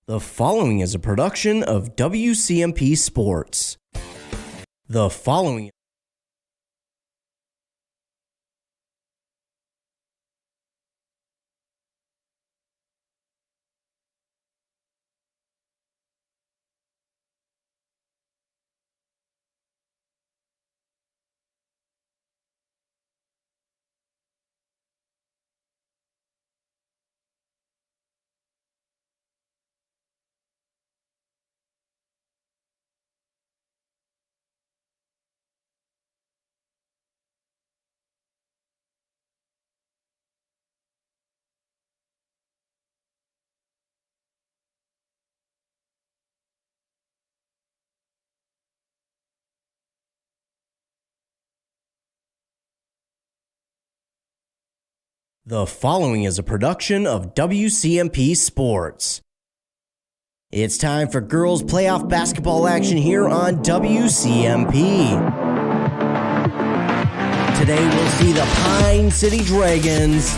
The following is a production of WCMP Sports. The following is a production of WCMP Sports. It's time for girls playoff basketball action here on WCMP. Today we'll see the Pine City Dragons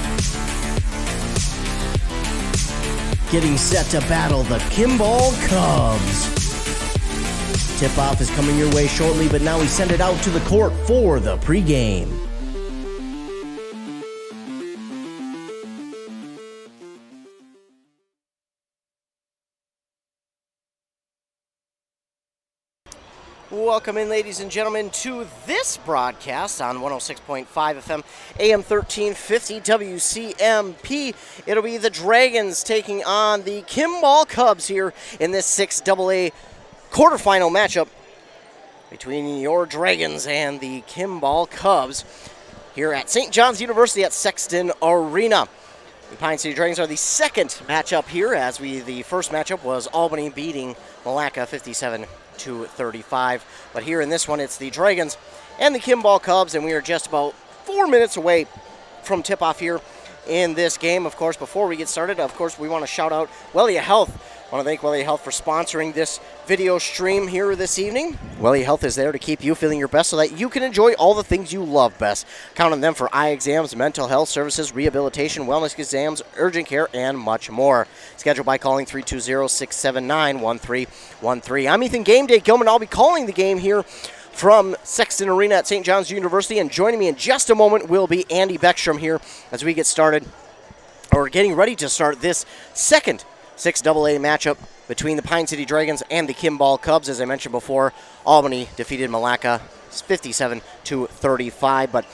getting set to battle the Kimball Cubs. Tip-off is coming your way shortly, but now we send it out to the court for the pregame. Welcome in, ladies and gentlemen, to this broadcast on 106.5 FM, AM 1350 WCMP. It'll be the Dragons taking on the Kimball Cubs here in this 6AA quarterfinal matchup between your Dragons and the Kimball Cubs here at St. John's University at Sexton Arena. The Pine City Dragons are the second matchup here, as the first matchup was Albany beating Malacca 57-35. But here in this one, it's the Dragons and the Kimball Cubs, and we are just about 4 minutes away from tip-off here in this game. Of course, before we get started, we want to shout out Wellia Health. I want to thank Wellia Health for sponsoring this video stream here this evening. Wellia Health is there to keep you feeling your best so that you can enjoy all the things you love best. Count on them for eye exams, mental health services, rehabilitation, wellness exams, urgent care, and much more. Schedule by calling 320-679-1313. I'm Ethan Game Day Gilman. I'll be calling the game here from Sexton Arena at St. John's University, and joining me in just a moment will be Andy Beckstrom here as we get started, or getting ready to start this second 6AA matchup between the Pine City Dragons and the Kimball Cubs. As I mentioned before, Albany defeated Malacca 57-35, but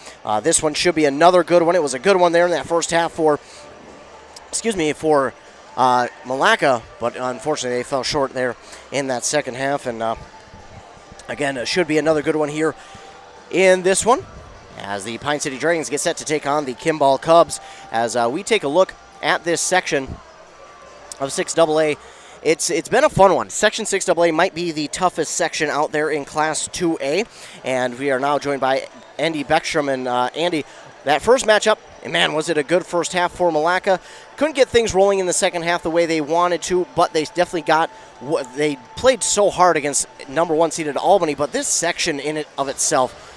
this one should be another good one. It was a good one there in that first half for Malacca, but unfortunately they fell short there in that second half, and again, it should be another good one here in this one as the Pine City Dragons get set to take on the Kimball Cubs. As we take a look at this section of 6AA, it's been a fun one. Section 6AA might be the toughest section out there in Class 2A, and we are now joined by Andy Beckstrom. And Andy, that first matchup, and man, was it a good first half for Malacca. Couldn't get things rolling in the second half the way they wanted to, but they definitely they played so hard against number one seeded Albany. But this section in it of itself,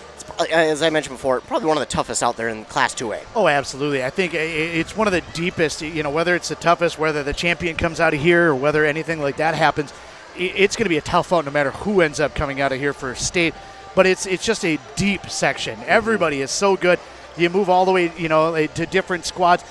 as I mentioned before, probably one of the toughest out there in Class 2A. Oh, absolutely. I think it's one of the deepest, whether it's the toughest, whether the champion comes out of here or whether anything like that happens, it's going to be a tough out no matter who ends up coming out of here for state. But it's just a deep section. Everybody is so good. You move all the way, to different squads,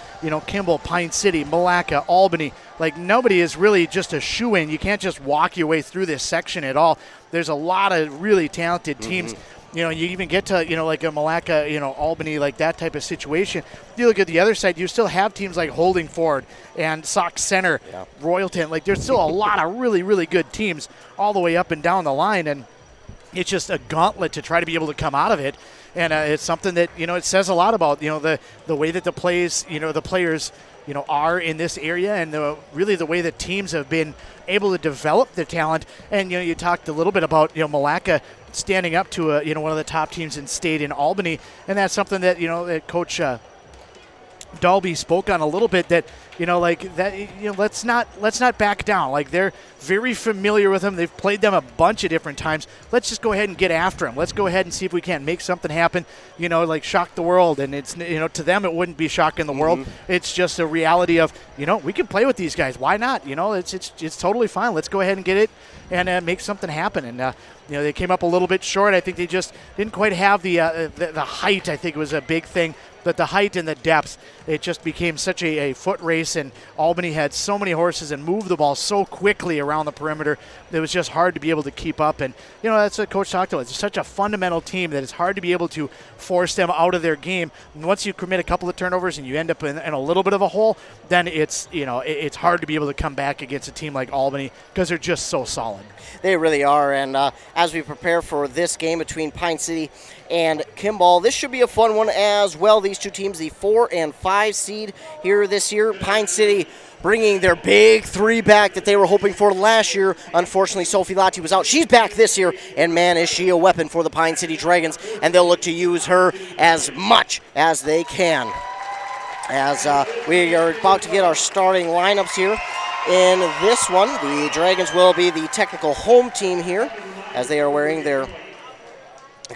Kimball, Pine City, Malacca, Albany. Like, nobody is really just a shoe-in. You can't just walk your way through this section at all. There's a lot of really talented teams. You even get to, like a Malacca, Albany, like that type of situation. You look at the other side, you still have teams like Holding Ford and Sauk Center, Royalton. Like, there's still a lot of really, really good teams all the way up and down the line, and it's just a gauntlet to try to be able to come out of it. And it's something that, it says a lot about, the way that the players, are in this area, and really the way that teams have been able to develop their talent. And, you talked a little bit about, Malacca standing up to one of the top teams in state in Albany, and that's something that that Coach Dalby spoke on a little bit, that like that. Let's not back down. Like, they're very familiar with them. They've played them a bunch of different times. Let's just go ahead and get after them. Let's go ahead and see if we can make something happen. Like shock the world. And it's to them it wouldn't be shocking the world. It's just a reality of we can play with these guys. Why not? It's totally fine. Let's go ahead and get it and make something happen. And they came up a little bit short. I think they just didn't quite have the height. I think was a big thing. But the height and the depth, it just became such a foot race, and Albany had so many horses and moved the ball so quickly around the perimeter. It was just hard to be able to keep up. And, that's what Coach talked about. It's such a fundamental team that it's hard to be able to force them out of their game. And once you commit a couple of turnovers and you end up in a little bit of a hole, then it's hard to be able to come back against a team like Albany because they're just so solid. They really are. And as we prepare for this game between Pine City and Kimball, this should be a fun one as well. These two teams, the 4 and 5 seed here this year. Pine City bringing their big 3 back that they were hoping for last year. Unfortunately, Sophie Latti was out. She's back this year, and man, is she a weapon for the Pine City Dragons, and they'll look to use her as much as they can. As we are about to get our starting lineups here in this one, the Dragons will be the technical home team here as they are wearing their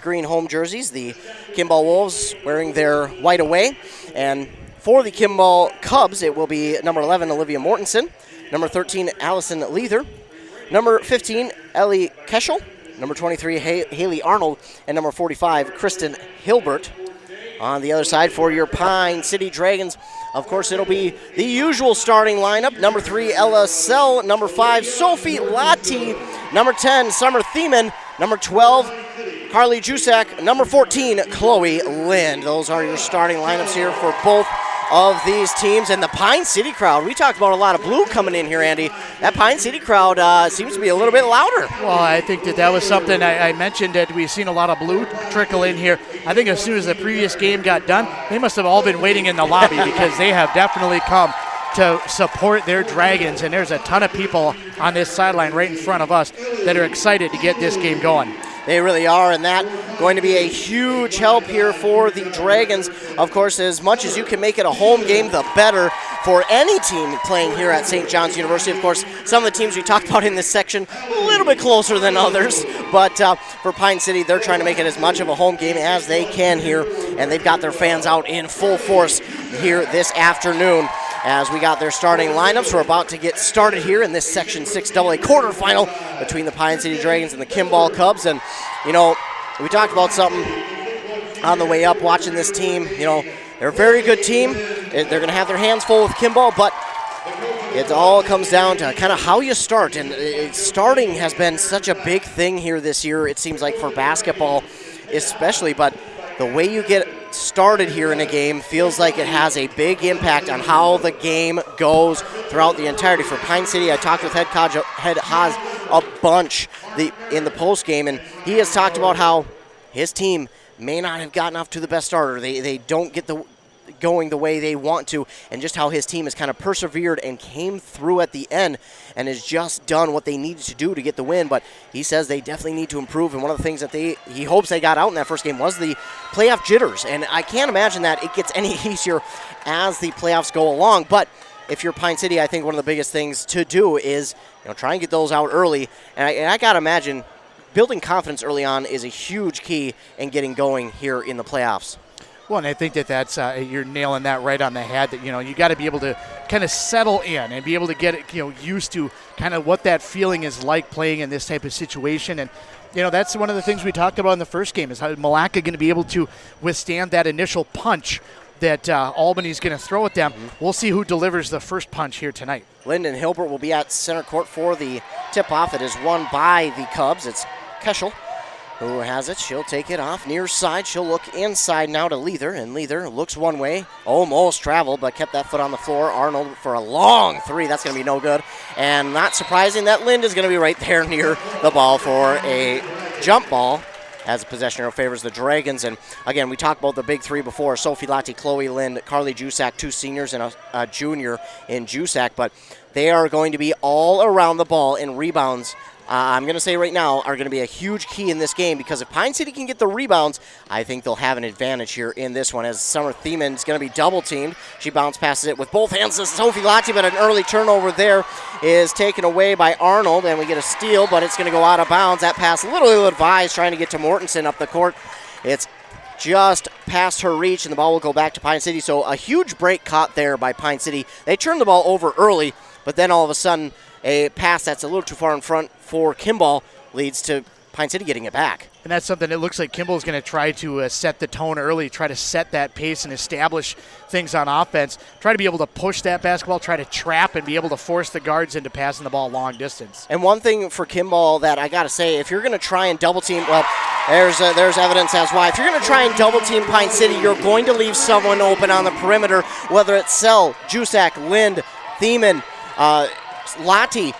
green home jerseys. The Kimball Wolves wearing their white away. And for the Kimball Cubs, it will be number 11, Olivia Mortensen, number 13, Allison Leather, number 15, Ellie Keschel, number 23, Haley Arnold, and number 45, Kristen Hilbert. On the other side for your Pine City Dragons, of course, it'll be the usual starting lineup. Number 3, Ella Sell. Number 5, Sophie Latti. Number 10, Summer Thiemann. Number 12, Carly Jusak. Number 14, Chloe Lind. Those are your starting lineups here for both of these teams. And the Pine City crowd, we talked about a lot of blue coming in here, Andy. That Pine City crowd seems to be a little bit louder. Well, I think that was something I mentioned, that we've seen a lot of blue trickle in here. I think as soon as the previous game got done, they must have all been waiting in the lobby because they have definitely come to support their Dragons. And there's a ton of people on this sideline right in front of us that are excited to get this game going. They really are, and that going to be a huge help here for the Dragons. Of course, as much as you can make it a home game, the better for any team playing here at St. John's University. Of course, some of the teams we talked about in this section, a little bit closer than others, but for Pine City, they're trying to make it as much of a home game as they can here, and they've got their fans out in full force here this afternoon. As we got their starting lineups, we're about to get started here in this Section 6 AA quarterfinal between the Pine City Dragons and the Kimball Cubs. And, we talked about something on the way up watching this team. They're a very good team. They're going to have their hands full with Kimball, but it all comes down to kind of how you start. And starting has been such a big thing here this year, it seems like, for basketball especially. But the way you get started here in a game feels like it has a big impact on how the game goes throughout the entirety. For Pine City, I talked with head Haas a bunch in the post game, and he has talked about how his team may not have gotten off to the best starter. They don't get going the way they want to, and just how his team has kind of persevered and came through at the end and has just done what they needed to do to get the win. But he says they definitely need to improve, and one of the things that he hopes they got out in that first game was the playoff jitters, and I can't imagine that it gets any easier as the playoffs go along. But if you're Pine City, I think one of the biggest things to do is try and get those out early, and I gotta imagine building confidence early on is a huge key in getting going here in the playoffs. Well, and I think that's you're nailing that right on the head. That you got to be able to kind of settle in and be able to get used to kind of what that feeling is like playing in this type of situation. And that's one of the things we talked about in the first game, is how Malacca going to be able to withstand that initial punch that Albany's going to throw at them. Mm-hmm. We'll see who delivers the first punch here tonight. Lyndon Hilbert will be at center court for the tip-off. It is won by the Cubs. It's Keschel who has it. She'll take it off near side. She'll look inside now to Leather, and Leather looks one way, almost traveled, but kept that foot on the floor. Arnold for a long three. That's going to be no good. And not surprising that Lind is going to be right there near the ball for a jump ball, as a possession arrow favors the Dragons. And again, we talked about the big three before: Sophie Latti, Chloe Lind, Carly Jusak, 2 seniors and a junior in Jusak. But they are going to be all around the ball in rebounds I'm going to say right now, are going to be a huge key in this game, because if Pine City can get the rebounds, I think they'll have an advantage here in this one, as Summer Thiemann is going to be double-teamed. She bounce passes it with both hands to Sophie Lottie, but an early turnover there is taken away by Arnold, and we get a steal, but it's going to go out of bounds. That pass a little ill-advised, trying to get to Mortensen up the court. It's just past her reach, and the ball will go back to Pine City. So a huge break caught there by Pine City. They turned the ball over early, but then all of a sudden a pass that's a little too far in front for Kimball leads to Pine City getting it back. And that's something it looks like Kimball's going to try to set the tone early, try to set that pace and establish things on offense, try to be able to push that basketball, try to trap and be able to force the guards into passing the ball long distance. And one thing for Kimball that I got to say, if you're going to try and double team, well, there's evidence as why. If you're going to try and double team Pine City, you're going to leave someone open on the perimeter, whether it's Sell, Jusak, Lind, Thiemann, Lottie.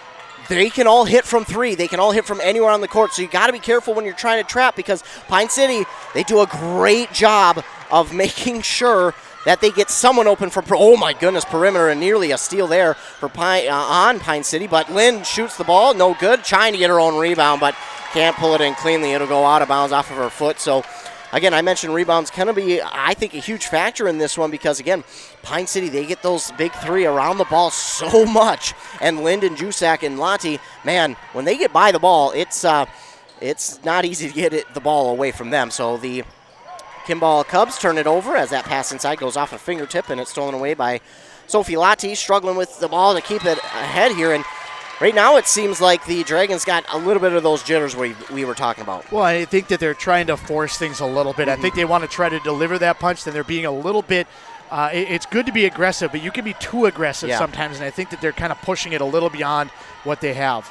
They can all hit from three. They can all hit from anywhere on the court. So you got to be careful when you're trying to trap, because Pine City, they do a great job of making sure that they get someone open from, oh my goodness, perimeter, and nearly a steal there for on Pine City. But Lynn shoots the ball, no good, trying to get her own rebound, but can't pull it in cleanly. It'll go out of bounds off of her foot. So again, I mentioned rebounds going to be, I think, a huge factor in this one, because, again, Pine City, they get those big three around the ball so much. And Lind and Jusak and Lottie, man, when they get by the ball, it's not easy to get the ball away from them. So the Kimball Cubs turn it over as that pass inside goes off a fingertip, and it's stolen away by Sophie Lottie, struggling with the ball to keep it ahead here. And right now it seems like the Dragons got a little bit of those jitters we were talking about. Well, I think that they're trying to force things a little bit. I think they want to try to deliver that punch, then they're being a little bit it's good to be aggressive, but you can be too aggressive sometimes, and I think that they're kind of pushing it a little beyond what they have.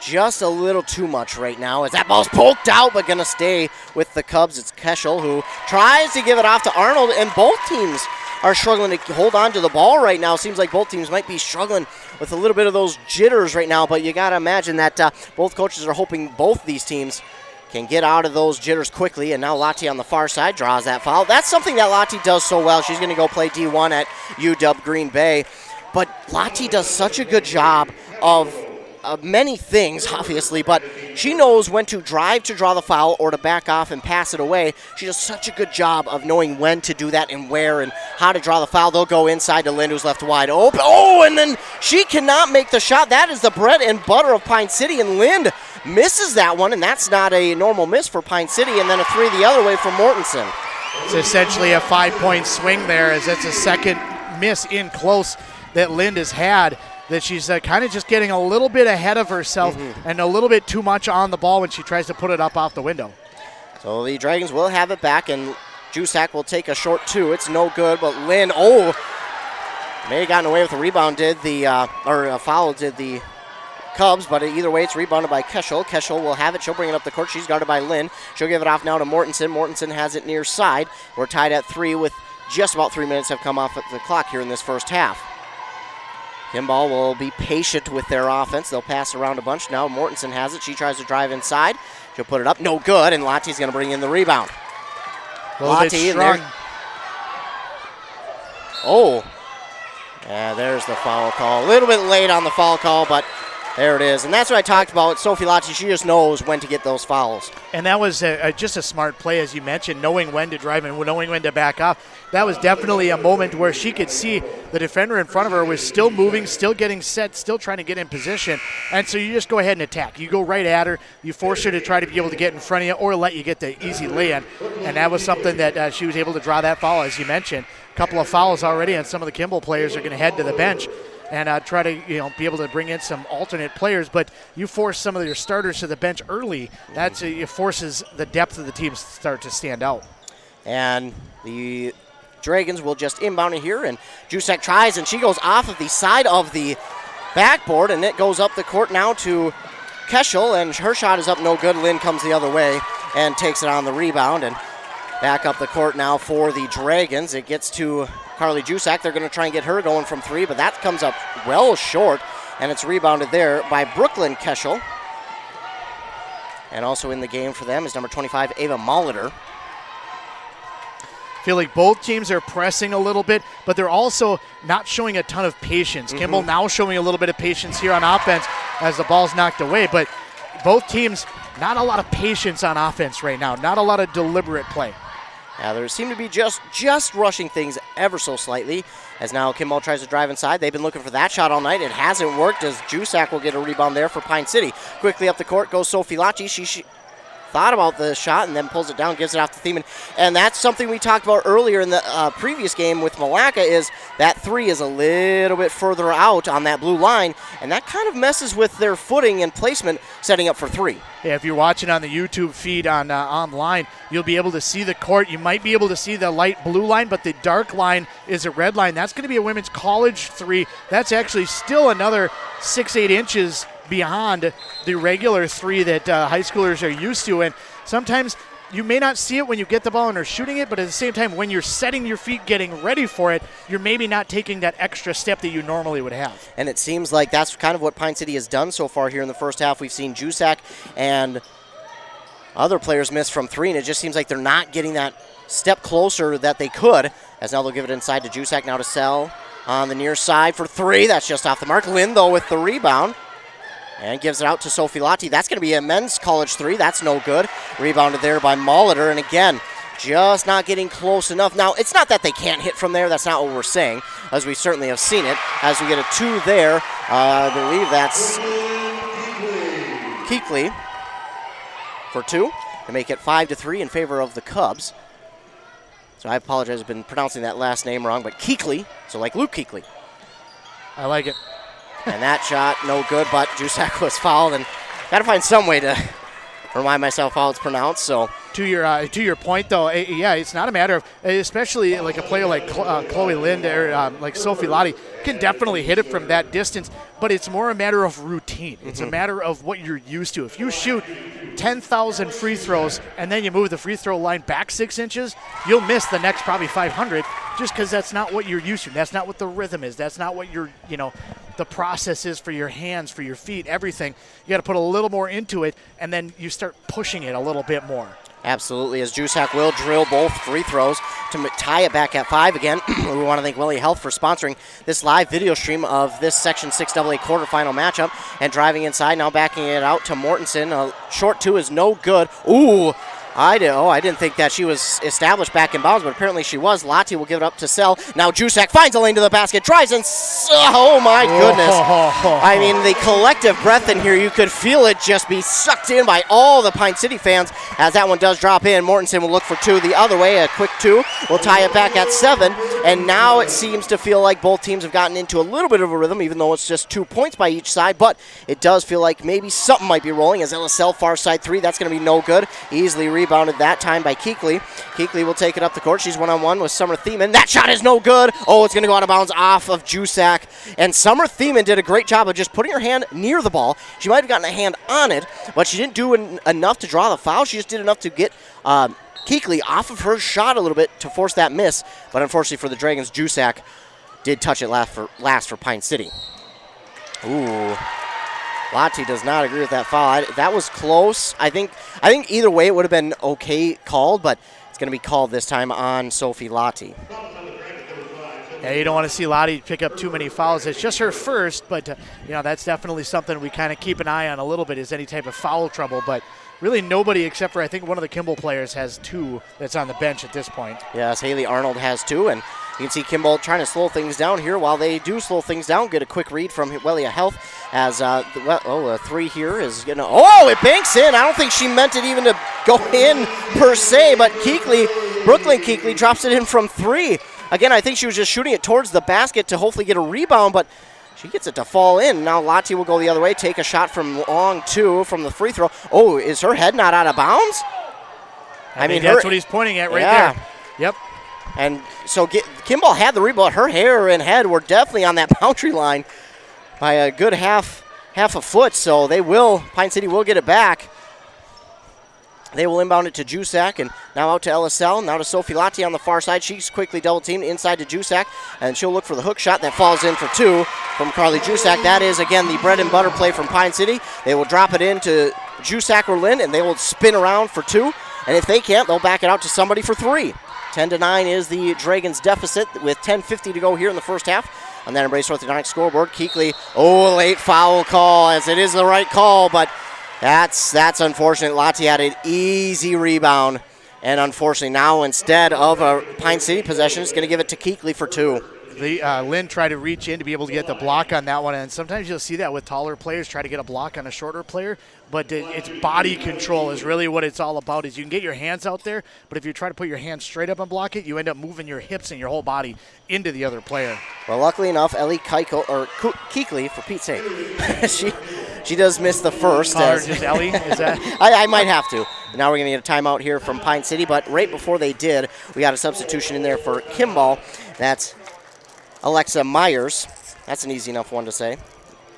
Just a little too much right now, as that ball's poked out, but going to stay with the Cubs. It's Keschel who tries to give it off to Arnold, and both teams are struggling to hold on to the ball right now. Seems like both teams might be struggling with a little bit of those jitters right now, but you got to imagine that both coaches are hoping both these teams can get out of those jitters quickly. And now Lottie on the far side draws that foul. That's something that Lottie does so well. She's going to go play D1 at UW Green Bay. But Lottie does such a good job of many things, obviously, but she knows when to drive to draw the foul or to back off and pass it away. She does such a good job of knowing when to do that and where and how to draw the foul. They'll go inside to Lind, who's left wide open. Oh, and then she cannot make the shot. That is the bread and butter of Pine City, and Lind misses that one, and that's not a normal miss for Pine City, and then a three the other way from Mortensen. It's essentially a 5-point swing there, as it's a second miss in close that Lind has had, that she's kind of just getting a little bit ahead of herself and a little bit too much on the ball when she tries to put it up off the window. So the Dragons will have it back, and Jusak will take a short two. It's no good, but Lind, may have gotten away with a rebound, a foul did the Cubs, but either way, it's rebounded by Keschel. Keschel will have it. She'll bring it up the court. She's guarded by Lind. She'll give it off now to Mortensen. Mortensen has it near side. We're tied at 3 with just about 3 minutes have come off the clock here in this first half. Kimball will be patient with their offense. They'll pass around a bunch. Now Mortensen has it. She tries to drive inside. She'll put it up. No good, and Lottie's going to bring in the rebound. Lottie in there. There's the foul call. A little bit late on the foul call, but there it is. And that's what I talked about. Sophie Lottie, she just knows when to get those fouls. And that was just a smart play, as you mentioned, knowing when to drive and knowing when to back off. That was definitely a moment where she could see the defender in front of her was still moving, still getting set, still trying to get in position. And so you just go ahead and attack. You go right at her. You force her to try to be able to get in front of you or let you get the easy lay-in. And that was something that she was able to draw that foul, as you mentioned. A couple of fouls already, and some of the Kimball players are going to head to the bench and try to be able to bring in some alternate players. But you force some of your starters to the bench early. That's it forces the depth of the team to start to stand out. And the Dragons will just inbound it here, and Jusak tries, and she goes off of the side of the backboard, and it goes up the court now to Keschel, and her shot is up no good. Lynn comes the other way and takes it on the rebound, and back up the court now for the Dragons. It gets to Carly Jusak. They're going to try and get her going from three, but that comes up well short, and it's rebounded there by Brooklyn Keschel. And also in the game for them is number 25, Ava Molitor. I feel like both teams are pressing a little bit, but they're also not showing a ton of patience. Kimball now showing a little bit of patience here on offense as the ball's knocked away, but both teams, not a lot of patience on offense right now, not a lot of deliberate play. Yeah, there seem to be just rushing things ever so slightly, as now Kimball tries to drive inside. They've been looking for that shot all night. It hasn't worked, as Jusak will get a rebound there for Pine City. Quickly up the court goes Sophie Lachie. She thought about the shot and then pulls it down, gives it off to Thiemann. And that's something we talked about earlier in the previous game with Malacca, is that three is a little bit further out on that blue line, and that kind of messes with their footing and placement setting up for three. Yeah, if you're watching on the YouTube feed on online, you'll be able to see the court. You might be able to see the light blue line, but the dark line is a red line. That's going to be a women's college three. That's actually still another 6-8 inches beyond the regular three that high schoolers are used to. And sometimes you may not see it when you get the ball and are shooting it, but at the same time, when you're setting your feet, getting ready for it, you're maybe not taking that extra step that you normally would have. And it seems like that's kind of what Pine City has done so far here in the first half. We've seen Jusak and other players miss from three, and it just seems like they're not getting that step closer that they could, as now they'll give it inside to Jusak, now to Sell on the near side for three. That's just off the mark. Lynn, though, with the rebound. And gives it out to Sophie Lachie. That's going to be a men's college three. That's no good. Rebounded there by Molitor. And again, just not getting close enough. Now, it's not that they can't hit from there. That's not what we're saying, as we certainly have seen it. As we get a two there, I believe that's Keekley for two to make it 5-3 in favor of the Cubs. So I apologize, I've been pronouncing that last name wrong, but Keekley, so like Luke Keekley. I like it. And that shot, no good, but Jusak was fouled, and got to find some way to remind myself how it's pronounced. So to your point, though, yeah, it's not a matter of, especially like a player like Chloe Lind or like Sophie Lachie can definitely hit it from that distance, but it's more a matter of routine. It's a matter of what you're used to. If you shoot 10,000 free throws and then you move the free throw line back 6 inches, you'll miss the next probably 500 just because that's not what you're used to. That's not what the rhythm is. That's not what your, the process is for your hands, for your feet, everything. You got to put a little more into it, and then you start pushing it a little bit more. Absolutely, as Jusak will drill both free throws to tie it back at 5 again. We want to thank Willie Health for sponsoring this live video stream of this Section 6 AA quarterfinal matchup. And driving inside, now backing it out to Mortensen. A short two is no good. Ooh, I didn't think that she was established back in bounds, but apparently she was. Lachie will give it up to Sell. Now Jusak finds a lane to the basket, drives, and oh my goodness. I mean, the collective breath in here, you could feel it just be sucked in by all the Pine City fans as that one does drop in. Mortensen will look for two the other way. A quick two will tie it back at 7. And now it seems to feel like both teams have gotten into a little bit of a rhythm, even though it's just 2 points by each side. But it does feel like maybe something might be rolling as LSL far side three. That's going to be no good. Easily rebounded that time by Keekley. Keekley will take it up the court. She's one-on-one with Summer Thiemann. That shot is no good. Oh, it's going to go out of bounds off of Jusak. And Summer Thiemann did a great job of just putting her hand near the ball. She might have gotten a hand on it, but she didn't do enough to draw the foul. She just did enough to get Keekley off of her shot a little bit to force that miss. But unfortunately for the Dragons, Jusak did touch it last for Pine City. Ooh. Lachie does not agree with that foul. That was close. I think either way it would have been okay called, but it's going to be called this time on Sophie Lachie. Yeah, you don't want to see Lachie pick up too many fouls. It's just her first, but that's definitely something we kind of keep an eye on a little bit, is any type of foul trouble. But really nobody except for I think one of the Kimball players has 2 that's on the bench at this point. Yes, Haley Arnold has 2, and you can see Kimball trying to slow things down here. While they do slow things down, get a quick read from Wellia Health as a 3 here is going to, it banks in. I don't think she meant it even to go in per se, but Brooklyn Keekley drops it in from 3. Again, I think she was just shooting it towards the basket to hopefully get a rebound, but she gets it to fall in. Now Lachie will go the other way, take a shot from long 2 from the free throw. Oh, is her head not out of bounds? I mean that's what he's pointing at right there. Yep. And so Kimball had the rebound. Her hair and head were definitely on that boundary line by a good half a foot. So Pine City will get it back. They will inbound it to Jusak, and now out to LSL, now to Sophie Lachie on the far side. She's quickly double-teamed inside to Jusak, and she'll look for the hook shot that falls in for 2 from Carly Jusak. That is, again, the bread and butter play from Pine City. They will drop it into Jusak or Lynn, and they will spin around for 2. And if they can't, they'll back it out to somebody for 3. 10-9 is the Dragons' deficit with 10:50 to go here in the first half. On that Embrace Orthodontic scoreboard, Keekley, late foul call, as it is the right call, but That's unfortunate. Lottie had an easy rebound, and unfortunately now instead of a Pine City possession, it's going to give it to Keekley for 2. Lynn tried to reach in to be able to get the block on that one, and sometimes you'll see that with taller players try to get a block on a shorter player, but it's body control is really what it's all about. Is you can get your hands out there, but if you try to put your hands straight up and block it, you end up moving your hips and your whole body into the other player. Well, luckily enough, Ellie Keekley, for Pete's sake, she does miss the first. Just Ellie? Is that? I might have to. Now we're going to get a timeout here from Pine City, but right before they did, we got a substitution in there for Kimball. That's Alexa Myers. That's an easy enough one to say.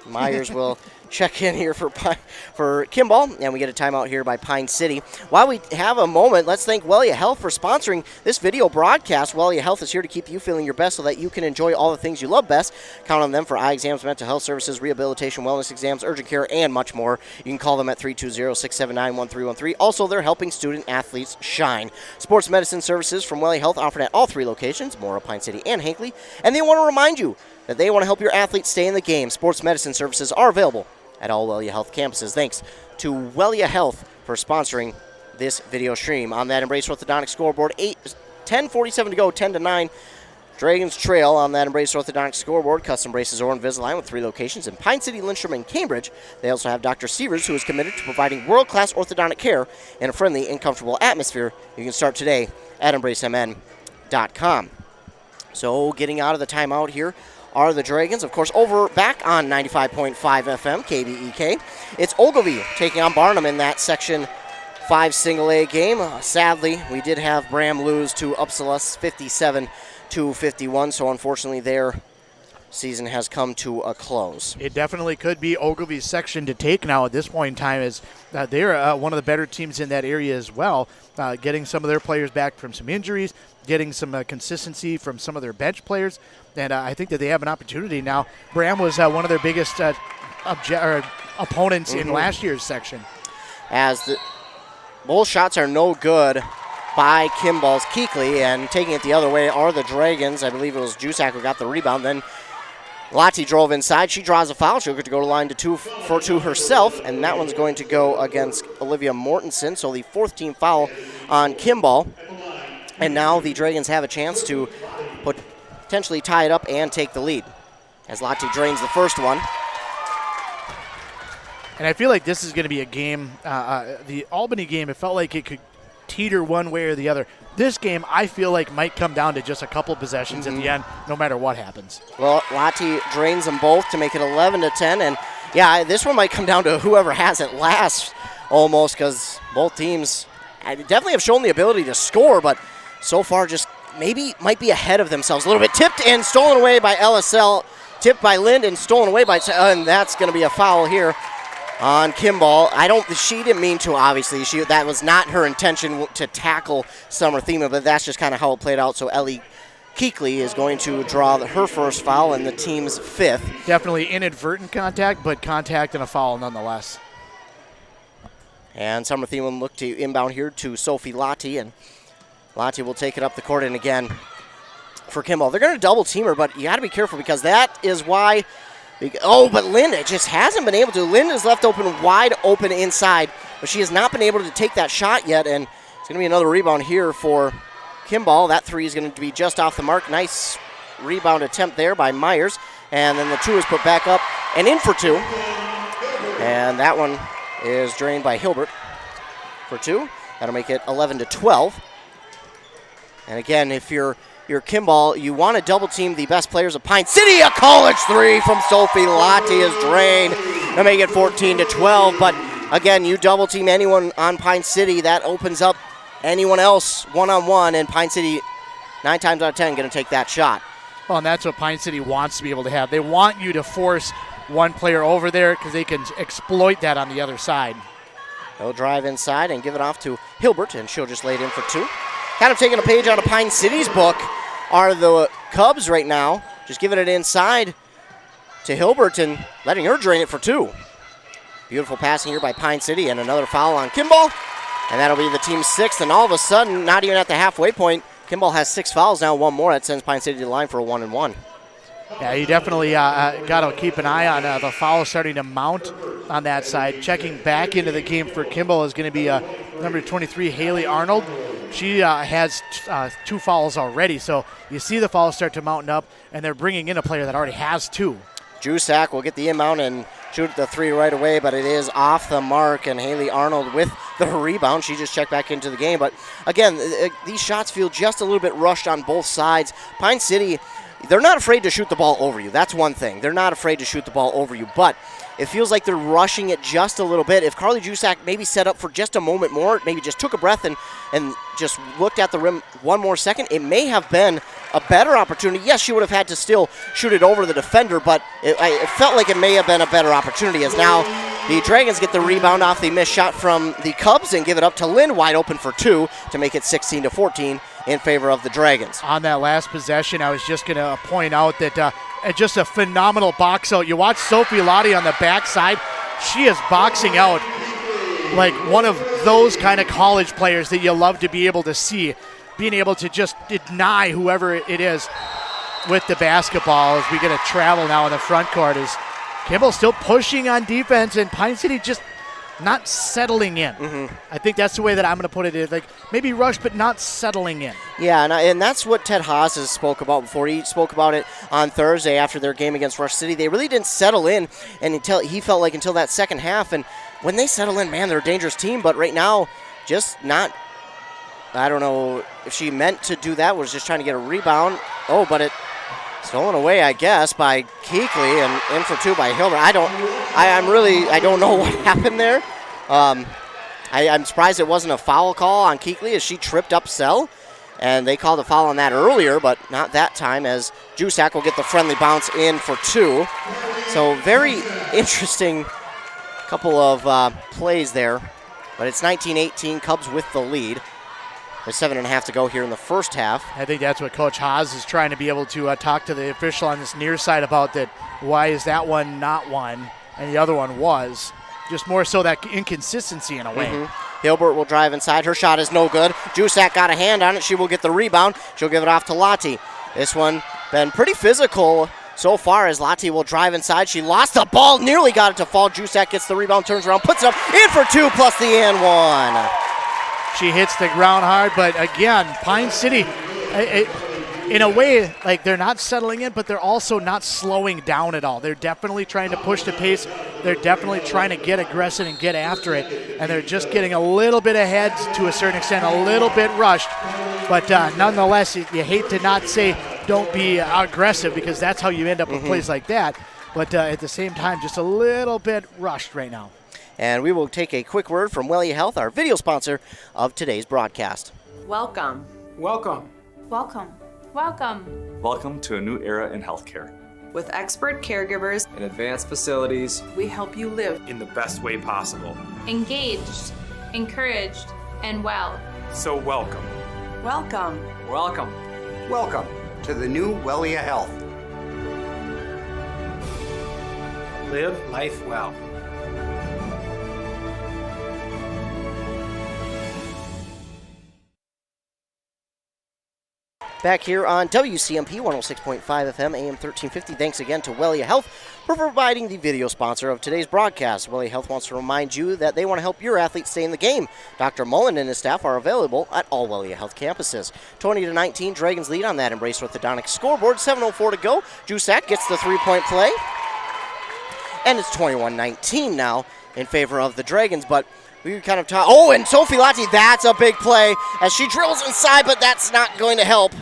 Myers will check in here for Kimball, and we get a timeout here by Pine City. While we have a moment, let's thank Wellia Health for sponsoring this video broadcast. Wellia Health is here to keep you feeling your best so that you can enjoy all the things you love best. Count on them for eye exams, mental health services, rehabilitation, wellness exams, urgent care, and much more. You can call them at 320-679-1313. Also, they're helping student athletes shine. Sports medicine services from Wellia Health offered at all 3 locations, Mora, Pine City, and Hinckley. And they want to remind you that they want to help your athletes stay in the game. Sports medicine services are available at all Wellia Health campuses. Thanks to Wellia Health for sponsoring this video stream. On that Embrace Orthodontic scoreboard, 10:47 to go, 10-9. Dragons trail on that Embrace Orthodontic scoreboard. Custom braces or Invisalign with 3 locations in Pine City, Lindstrom, and Cambridge. They also have Dr. Sievers, who is committed to providing world-class orthodontic care in a friendly and comfortable atmosphere. You can start today at EmbraceMN.com. So getting out of the timeout here are the Dragons, of course, over back on 95.5 FM, KBEK. It's Ogilvie taking on Barnum in that Section 5 single-A game. Sadly, we did have Bram lose to Uppsala 57-51, so unfortunately their season has come to a close. It definitely could be Ogilvie's section to take now at this point in time, as they're one of the better teams in that area as well, getting some of their players back from some injuries, getting some consistency from some of their bench players, and I think that they have an opportunity now. Bram was one of their biggest opponents in last year's section. As both shots are no good by Kimball's Keekley, and taking it the other way are the Dragons. I believe it was Jusak who got the rebound. Then Lottie drove inside. She draws a foul. She'll get to go to line for 2 herself, and that one's going to go against Olivia Mortensen. So the 4th team foul on Kimball. And now the Dragons have a chance to potentially tie it up and take the lead as Lottie drains the first one. And I feel like this is going to be a game, the Albany game, it felt like it could teeter one way or the other. This game, I feel like, might come down to just a couple possessions at the end, no matter what happens. Well, Lottie drains them both to make it 11-10, and yeah, this one might come down to whoever has it last almost, because both teams definitely have shown the ability to score, but so far just maybe might be ahead of themselves a little bit. Tipped and stolen away by LSL, tipped by Lind and stolen away by, and that's going to be a foul here on Kimball. She didn't mean to, obviously. That was not her intention to tackle Summer Thema, but that's just kind of how it played out. So Ellie Keekley is going to draw her first foul and the team's 5th. Definitely inadvertent contact, but contact and a foul nonetheless. And Summer Thema will look to inbound here to Sophie Lottie, and Lottie will take it up the court and again for Kimball. They're going to double team her, but you got to be careful because that is why. But Linda just hasn't been able to. Linda is left wide open inside, but she has not been able to take that shot yet, and it's going to be another rebound here for Kimball. That 3 is going to be just off the mark. Nice rebound attempt there by Myers, and then the 2 is put back up and in for 2, and that one is drained by Hilbert for 2. That'll make it 11-12. And again, if you're Kimball, you want to double team the best players of Pine City. A college 3 from Sophie Lottie is drained to make it 14-12. But again, you double team anyone on Pine City, that opens up anyone else one-on-one, and Pine City 9 times out of 10 going to take that shot. Well, and that's what Pine City wants to be able to have. They want you to force one player over there because they can exploit that on the other side. They'll drive inside and give it off to Hilbert, and she'll just lay it in for 2. Kind of taking a page out of Pine City's book are the Cubs right now, just giving it inside to Hilbert and letting her drain it for 2. Beautiful passing here by Pine City, and another foul on Kimball, and that'll be the team's 6th, and all of a sudden, not even at the halfway point, Kimball has 6 fouls now, 1 more. That sends Pine City to the line for a 1-and-1. Yeah, you definitely got to keep an eye on the foul starting to mount on that side. Checking back into the game for Kimball is going to be number 23, Haley Arnold. She has 2 fouls already, so you see the fouls start to mount up, and they're bringing in a player that already has 2. Jusak will get the inbound and shoot the 3 right away, but it is off the mark, and Haley Arnold with the rebound. She just checked back into the game. But again, these shots feel just a little bit rushed on both sides. Pine City, they're not afraid to shoot the ball over you. That's one thing. They're not afraid to shoot the ball over you, but it feels like they're rushing it just a little bit. If Carly Jusak maybe set up for just a moment more, maybe just took a breath and just looked at the rim one more second, it may have been a better opportunity. Yes, she would have had to still shoot it over the defender, but it felt like it may have been a better opportunity, as now the Dragons get the rebound off the missed shot from the Cubs and give it up to Lynn, wide open for 2 to make it 16-14 in favor of the Dragons. On that last possession, I was just going to point out that just a phenomenal box out. You watch Sophie Lottie on the backside. She is boxing out like one of those kind of college players that you love to be able to see, being able to just deny whoever it is with the basketball. As we get a travel now in the front court, is Kimball still pushing on defense, and Pine City just not settling in. I think that's the way that I'm going to put it. Is like maybe rush, but not settling in. Yeah, and that's what Ted Haas has spoke about before. He spoke about it on Thursday after their game against Rush City. They really didn't settle in, and until that second half. And when they settle in, man, they're a dangerous team. But right now, just not. I don't know if she meant to do that. Was just trying to get a rebound. Oh, but it stolen away, I guess, by Keekly, and in for 2 by Hilmer. I don't know what happened there. I'm surprised it wasn't a foul call on Keekly as she tripped up Sell, and they called a foul on that earlier, but not that time, as Jusak will get the friendly bounce in for 2. So very interesting couple of plays there, but it's 19-18, Cubs with the lead. There's 7.5 to go here in the first half. I think that's what Coach Haas is trying to be able to talk to the official on this near side about, that why is that one not one and the other one was. Just more so that inconsistency in a way. Hilbert will drive inside. Her shot is no good. Jusak got a hand on it. She will get the rebound. She'll give it off to Lottie. This one been pretty physical so far, as Lottie will drive inside. She lost the ball, nearly got it to fall. Jusak gets the rebound, turns around, puts it up, in for 2 plus the and 1. She hits the ground hard, but again, Pine City, in a way, like they're not settling in, but they're also not slowing down at all. They're definitely trying to push the pace. They're definitely trying to get aggressive and get after it, and they're just getting a little bit ahead to a certain extent, a little bit rushed. But nonetheless, you hate to not say don't be aggressive, because that's how you end up with plays like that. But at the same time, just a little bit rushed right now. And we will take a quick word from Wellia Health, our video sponsor of today's broadcast. Welcome. Welcome. Welcome. Welcome. Welcome to a new era in healthcare. With expert caregivers In advanced facilities, we help you live in the best way possible. Engaged, encouraged, and well. So welcome. Welcome. Welcome. Welcome to the new Wellia Health. Live life well. Back here on WCMP 106.5 FM, AM 1350. Thanks again to Wellia Health for providing the video sponsor of today's broadcast. Wellia Health wants to remind you that they want to help your athletes stay in the game. Dr. Mullen and his staff are available at all Wellia Health campuses. 20-19, Dragons lead on that Embrace Orthodontics scoreboard. 7:04 to go. Jusak gets the three-point play. And it's 21-19 now in favor of the Dragons, but we kind of talk. Oh, and Sophie Lottie, that's a big play as she drills inside, but that's not going to help.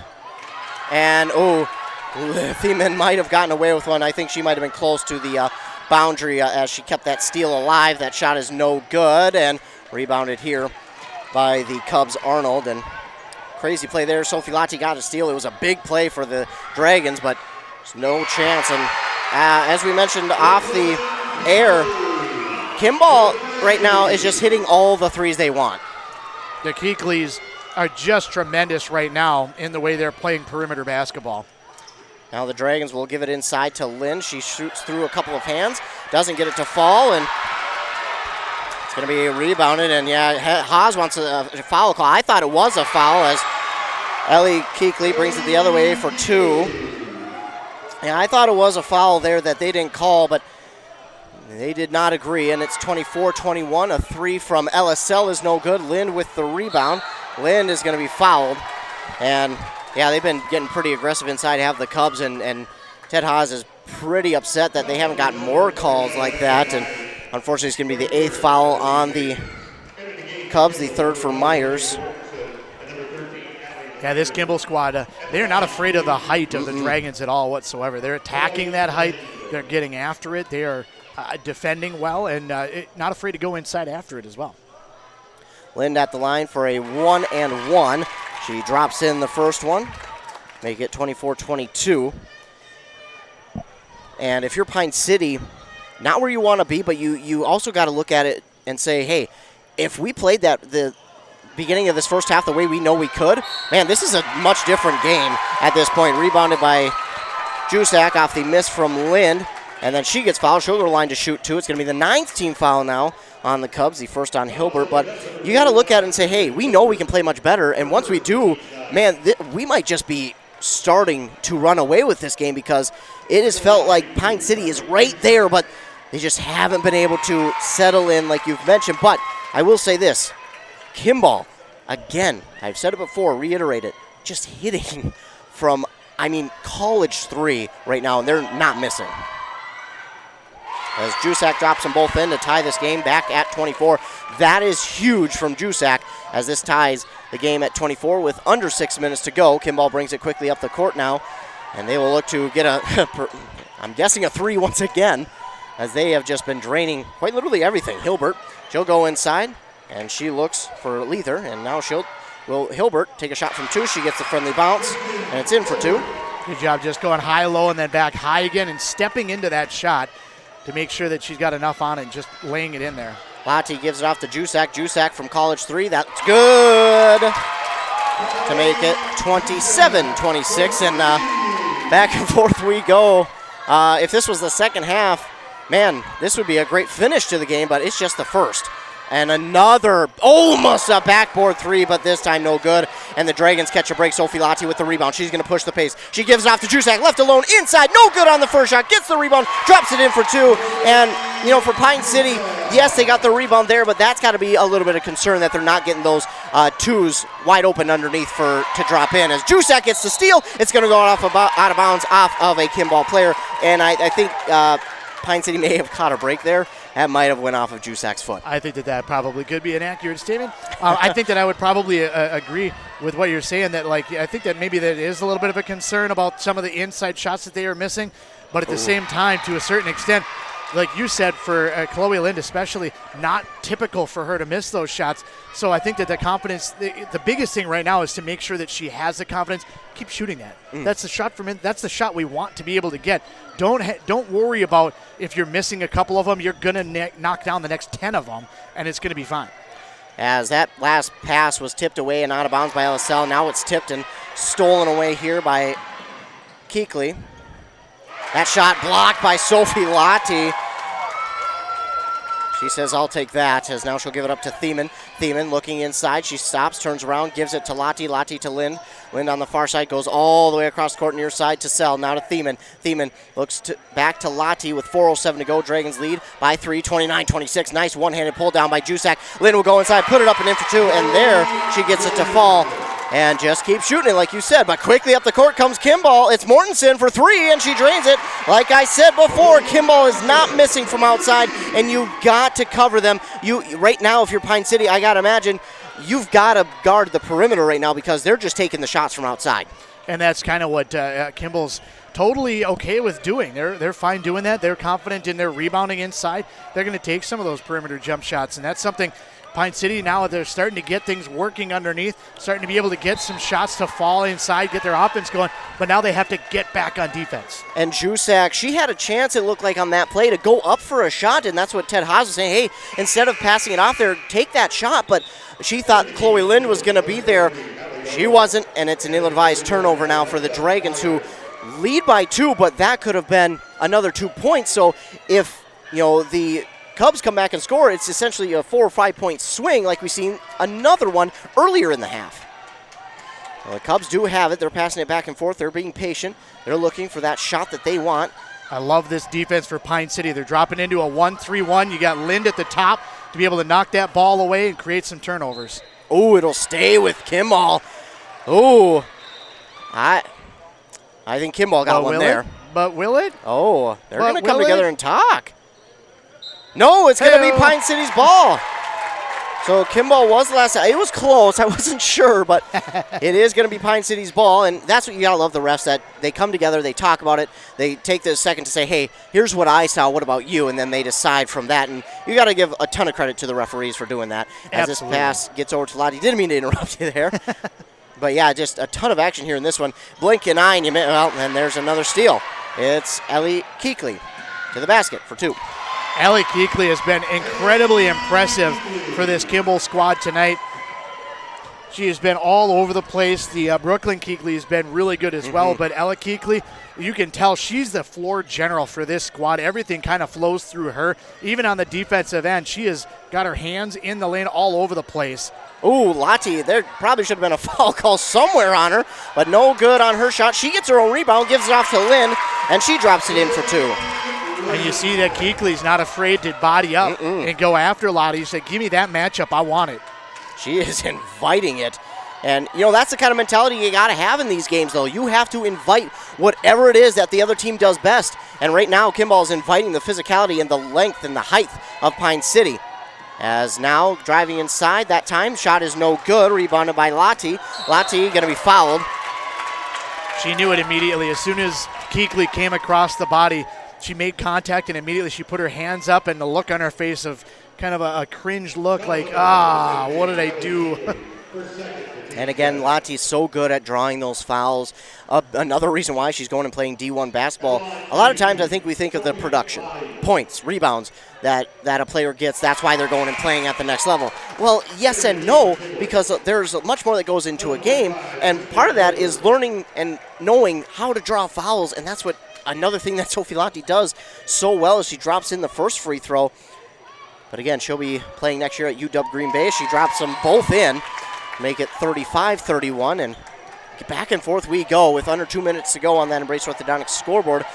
And, Thiemann might have gotten away with one. I think she might have been close to the boundary as she kept that steal alive. That shot is no good, and rebounded here by the Cubs' Arnold. And crazy play there. Sophie Lottie got a steal. It was a big play for the Dragons, but there's no chance. And as we mentioned off the air, Kimball right now is just hitting all the threes they want. The Keekleys are just tremendous right now in the way they're playing perimeter basketball. Now the Dragons will give it inside to Lynn. She shoots through a couple of hands, doesn't get it to fall, and it's going to be rebounded. And yeah, Haas wants a foul call. I thought it was a foul as Ellie Keekly brings it the other way for 2. And I thought it was a foul there that they didn't call, but they did not agree, and it's 24-21. A three from LSL is no good. Lind with the rebound. Lind is going to be fouled. And, yeah, they've been getting pretty aggressive inside, have the Cubs, and Ted Haas is pretty upset that they haven't gotten more calls like that. And unfortunately, it's going to be the 8th foul on the Cubs, the 3rd for Myers. Yeah, this Kimball squad, they're not afraid of the height of the Dragons at all whatsoever. They're attacking that height. They're getting after it. They are defending well and not afraid to go inside after it as well. Lind at the line for a 1-and-1. She drops in the first one. Make it 24-22. And if you're Pine City, not where you want to be, but you also got to look at it and say, hey, if we played the beginning of this first half the way we know we could, man, this is a much different game at this point. Rebounded by Jusak off the miss from Lind, and then she gets fouled. She'll go to the line to shoot two. It's going to be the 9th team foul now on the Cubs, the first on Hilbert. But you got to look at it and say, hey, we know we can play much better, and once we do, man, we might just be starting to run away with this game because it has felt like Pine City is right there, but they just haven't been able to settle in like you've mentioned. But I will say this, Kimball, again, I've said it before, reiterate it, just hitting from, college three right now, and they're not missing. As Jusak drops them both in to tie this game back at 24. That is huge from Jusak as this ties the game at 24 with under 6 minutes to go. Kimball brings it quickly up the court now, and they will look to get I'm guessing a three once again, as they have just been draining quite literally everything. Hilbert, she'll go inside, and she looks for Leather, and now will Hilbert take a shot from two. She gets the friendly bounce, and it's in for two. Good job just going high, low, and then back high again and stepping into that shot to make sure that she's got enough on it and just laying it in there. Lottie gives it off to Jusak. Jusak from college three. That's good to make it 27-26, and back and forth we go. If this was the second half, man, this would be a great finish to the game, but it's just the first. And another, almost a backboard three, but this time no good. And the Dragons catch a break. Sophie Lottie with the rebound. She's going to push the pace. She gives it off to Jusak, left alone, inside, no good on the first shot. Gets the rebound, drops it in for two. And, for Pine City, yes, they got the rebound there, but that's got to be a little bit of concern that they're not getting those twos wide open underneath to drop in. As Jusak gets the steal, it's going to go out of bounds off of a Kimball player. And I think Pine City may have caught a break there. That might have went off of Jusak's foot. I think that probably could be an accurate statement. I think that I would probably agree with what you're saying, that I think that maybe that is a little bit of a concern about some of the inside shots that they are missing. But at the same time, to a certain extent, like you said, for Chloe Lind especially, not typical for her to miss those shots. So I think that the confidence, the biggest thing right now is to make sure that she has the confidence. Keep shooting that. That's the shot that's the shot we want to be able to get. Don't worry about if you're missing a couple of them. You're going to knock down the next 10 of them, and it's going to be fine. As that last pass was tipped away and out of bounds by LSL, now it's tipped and stolen away here by Keekley. That shot blocked by Sophie Lottie. She says, I'll take that, as now she'll give it up to Thiemann. Thiemann looking inside. She stops, turns around, gives it to Lottie. Lottie to Lind. Lind on the far side goes all the way across the court near side to Sell. Now to Thiemann. Thiemann looks back to Lottie with 4:07 to go. Dragons lead by 3, 29-26. Nice one-handed pull down by Jusak. Lind will go inside, put it up and in for two, and there she gets it to fall. And just keep shooting it, like you said. But quickly up the court comes Kimball. It's Mortensen for three, and she drains it. Like I said before, Kimball is not missing from outside, and you've got to cover them. Right now, if you're Pine City, I got to imagine you've got to guard the perimeter right now because they're just taking the shots from outside. And that's kind of what Kimball's totally okay with doing. They're fine doing that. They're confident in their rebounding inside. They're going to take some of those perimeter jump shots, and that's something Pine City, now they're starting to get things working underneath, starting to be able to get some shots to fall inside, get their offense going, but now they have to get back on defense. And Jusak, she had a chance, it looked like, on that play to go up for a shot, and that's what Ted Haas was saying. Hey, instead of passing it off there, take that shot, but she thought Chloe Lind was going to be there. She wasn't, and it's an ill-advised turnover now for the Dragons, who lead by 2, but that could have been another 2 points. So if, the Cubs come back and score, it's essentially a 4 or 5 point swing like we've seen another one earlier in the half. Well, the Cubs do have it. They're passing it back and forth. They're being patient. They're looking for that shot that they want. I love this defense for Pine City. They're dropping into a 1-3-1. You got Lind at the top to be able to knock that ball away and create some turnovers. Oh, it'll stay with Kimball. Oh, I think Kimball got one there. But will it? Oh, they're going to come will together it? and talk. No, it's going to be Pine City's ball. So Kimball was the last. It was close. I wasn't sure, but it is going to be Pine City's ball, and that's what you got to love the refs, that they come together, they talk about it, they take the second to say, hey, here's what I saw, what about you? And then they decide from that, and you got to give a ton of credit to the referees for doing that. As Absolutely. This pass gets over to Lottie. Didn't mean to interrupt you there. But, yeah, just a ton of action here in this one. Blink an eye, and and there's another steal. It's Ellie Keekley to the basket for 2. Ellie Keekley has been incredibly impressive for this Kimball squad tonight. She has been all over the place. The Brooklyn Keekley has been really good as well, but Ellie Keekley, you can tell she's the floor general for this squad. Everything kind of flows through her. Even on the defensive end, she has got her hands in the lane all over the place. Ooh, Lottie, there probably should have been a foul call somewhere on her, but no good on her shot. She gets her own rebound, gives it off to Lynn, and she drops it in for 2. And you see that Keekley's not afraid to body up and go after Lottie. You say, give me that matchup. I want it. She is inviting it. And, that's the kind of mentality you got to have in these games, though. You have to invite whatever it is that the other team does best. And right now, Kimball is inviting the physicality and the length and the height of Pine City. As now, driving inside, that time shot is no good. Rebounded by Lottie. Lottie going to be fouled. She knew it immediately. As soon as Keekley came across the body, she made contact, and immediately she put her hands up, and the look on her face of kind of a cringe look like, what did I do? And again, Lottie's so good at drawing those fouls. Another reason why she's going and playing D1 basketball. A lot of times I think we think of the production, points, rebounds that a player gets. That's why they're going and playing at the next level. Well, yes and no, because there's much more that goes into a game, and part of that is learning and knowing how to draw fouls, and that's what another thing that Sophie Lottie does so well is she drops in the first free throw. But again, she'll be playing next year at UW Green Bay. She drops them both in, make it 35-31, and back and forth we go with under 2 minutes to go on that Embrace Orthodontics scoreboard.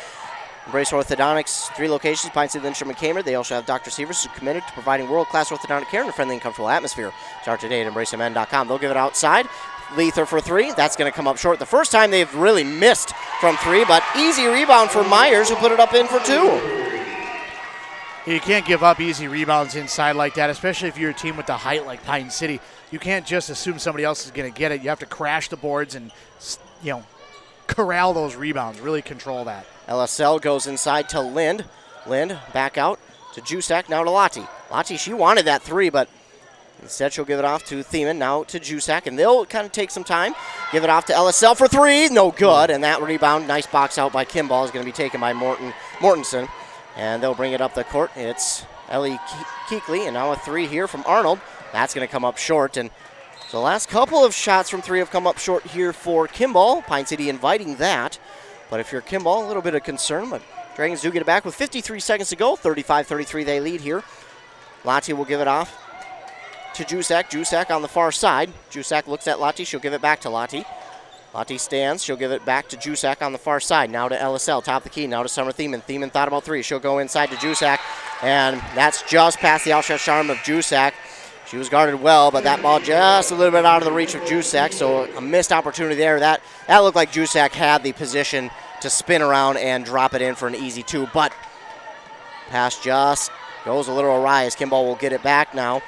Embrace Orthodontics, 3 locations, Pine City, Lindstrom, and Cambridge. They also have Dr. Severs, who's committed to providing world-class orthodontic care in a friendly and comfortable atmosphere. Start today at EmbraceMN.com. They'll give it outside. Lether for 3. That's going to come up short. The first time they've really missed from 3, but easy rebound for Myers, who put it up in for 2. You can't give up easy rebounds inside like that, especially if you're a team with the height like Pine City. You can't just assume somebody else is going to get it. You have to crash the boards and, corral those rebounds, really control that. LSL goes inside to Lind. Lind back out to Jusak, now to Lottie. Lottie, she wanted that 3, but instead she'll give it off to Thiemann, now to Jusak, and they'll kind of take some time. Give it off to LSL for 3, no good, and that rebound, nice box out by Kimball, is going to be taken by Mortensen, and they'll bring it up the court. It's Ellie Keekley, and now a 3 here from Arnold. That's going to come up short, and so the last couple of shots from 3 have come up short here for Kimball. Pine City inviting that, but if you're Kimball, a little bit of concern, but Dragons do get it back with 53 seconds to go. 35-33 they lead here. Lottie will give it off to Jusak. Jusak on the far side. Jusak looks at Lottie. She'll give it back to Lottie. Lottie stands. She'll give it back to Jusak on the far side. Now to LSL. Top of the key. Now to Summer Thiemann. Thiemann thought about 3. She'll go inside to Jusak. And that's just past the outstretched arm of Jusak. She was guarded well, but that ball just a little bit out of the reach of Jusak. So a missed opportunity there. That looked like Jusak had the position to spin around and drop it in for an easy 2. But pass just goes a little awry as Kimball will get it back now.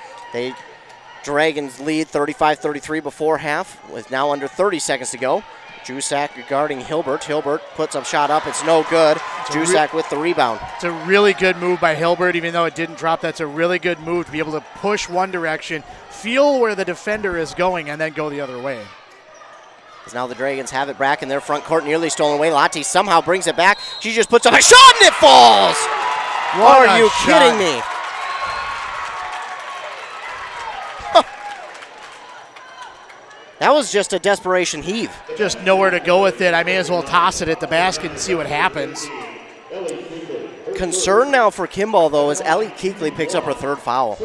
Dragons lead 35-33 before half with now under 30 seconds to go. Jusak guarding Hilbert. Hilbert puts a shot up. It's no good. Jusak with the rebound. It's a really good move by Hilbert, even though it didn't drop. That's a really good move to be able to push one direction, feel where the defender is going, and then go the other way. As now the Dragons have it back in their front court, nearly stolen away. Lottie somehow brings it back. She just puts up a shot and it falls. Are you kidding me? That was just a desperation heave. Just nowhere to go with it. I may as well toss it at the basket and see what happens. Concern now for Kimball, though, as Ellie Keekley picks up her 3rd foul.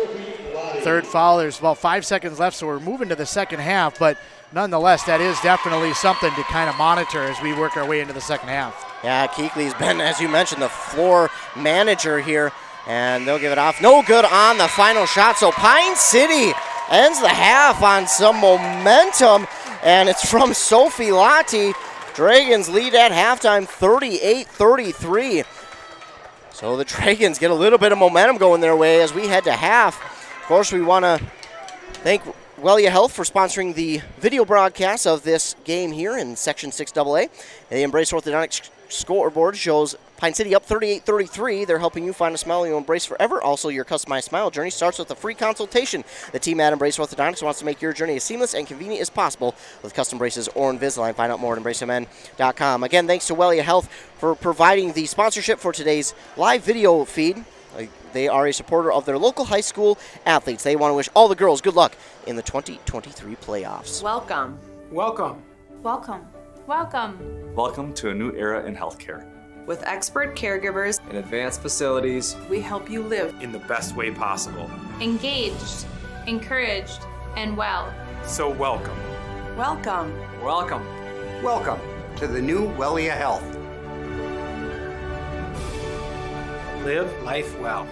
Third foul. There's about 5 seconds left, so we're moving to the second half. But nonetheless, that is definitely something to kind of monitor as we work our way into the second half. Yeah, Keekly's been, as you mentioned, the floor manager here, and they'll give it off. No good on the final shot, so Pine City ends the half on some momentum, and it's from Sophie Lotti. Dragons lead at halftime 38-33. So the Dragons get a little bit of momentum going their way as we head to half. Of course, we want to thank Wellia Health for sponsoring the video broadcast of this game here in Section 6AA. The Embrace Orthodontics scoreboard shows Pine City up 38-33. They're helping you find a smile you'll embrace forever. Also, your customized smile journey starts with a free consultation. The team at Embrace Orthodontics wants to make your journey as seamless and convenient as possible with custom braces or Invisalign. Find out more at embracemn.com. Again, thanks to Wellia Health for providing the sponsorship for today's live video feed. They are a supporter of their local high school athletes. They want to wish all the girls good luck in the 2023 playoffs. Welcome. Welcome. Welcome. Welcome. Welcome to a new era in healthcare. With expert caregivers, In advanced facilities, we help you live. in the best way possible. Engaged, encouraged, and well. So welcome. Welcome. Welcome. Welcome to the new Wellia Health. Live life well.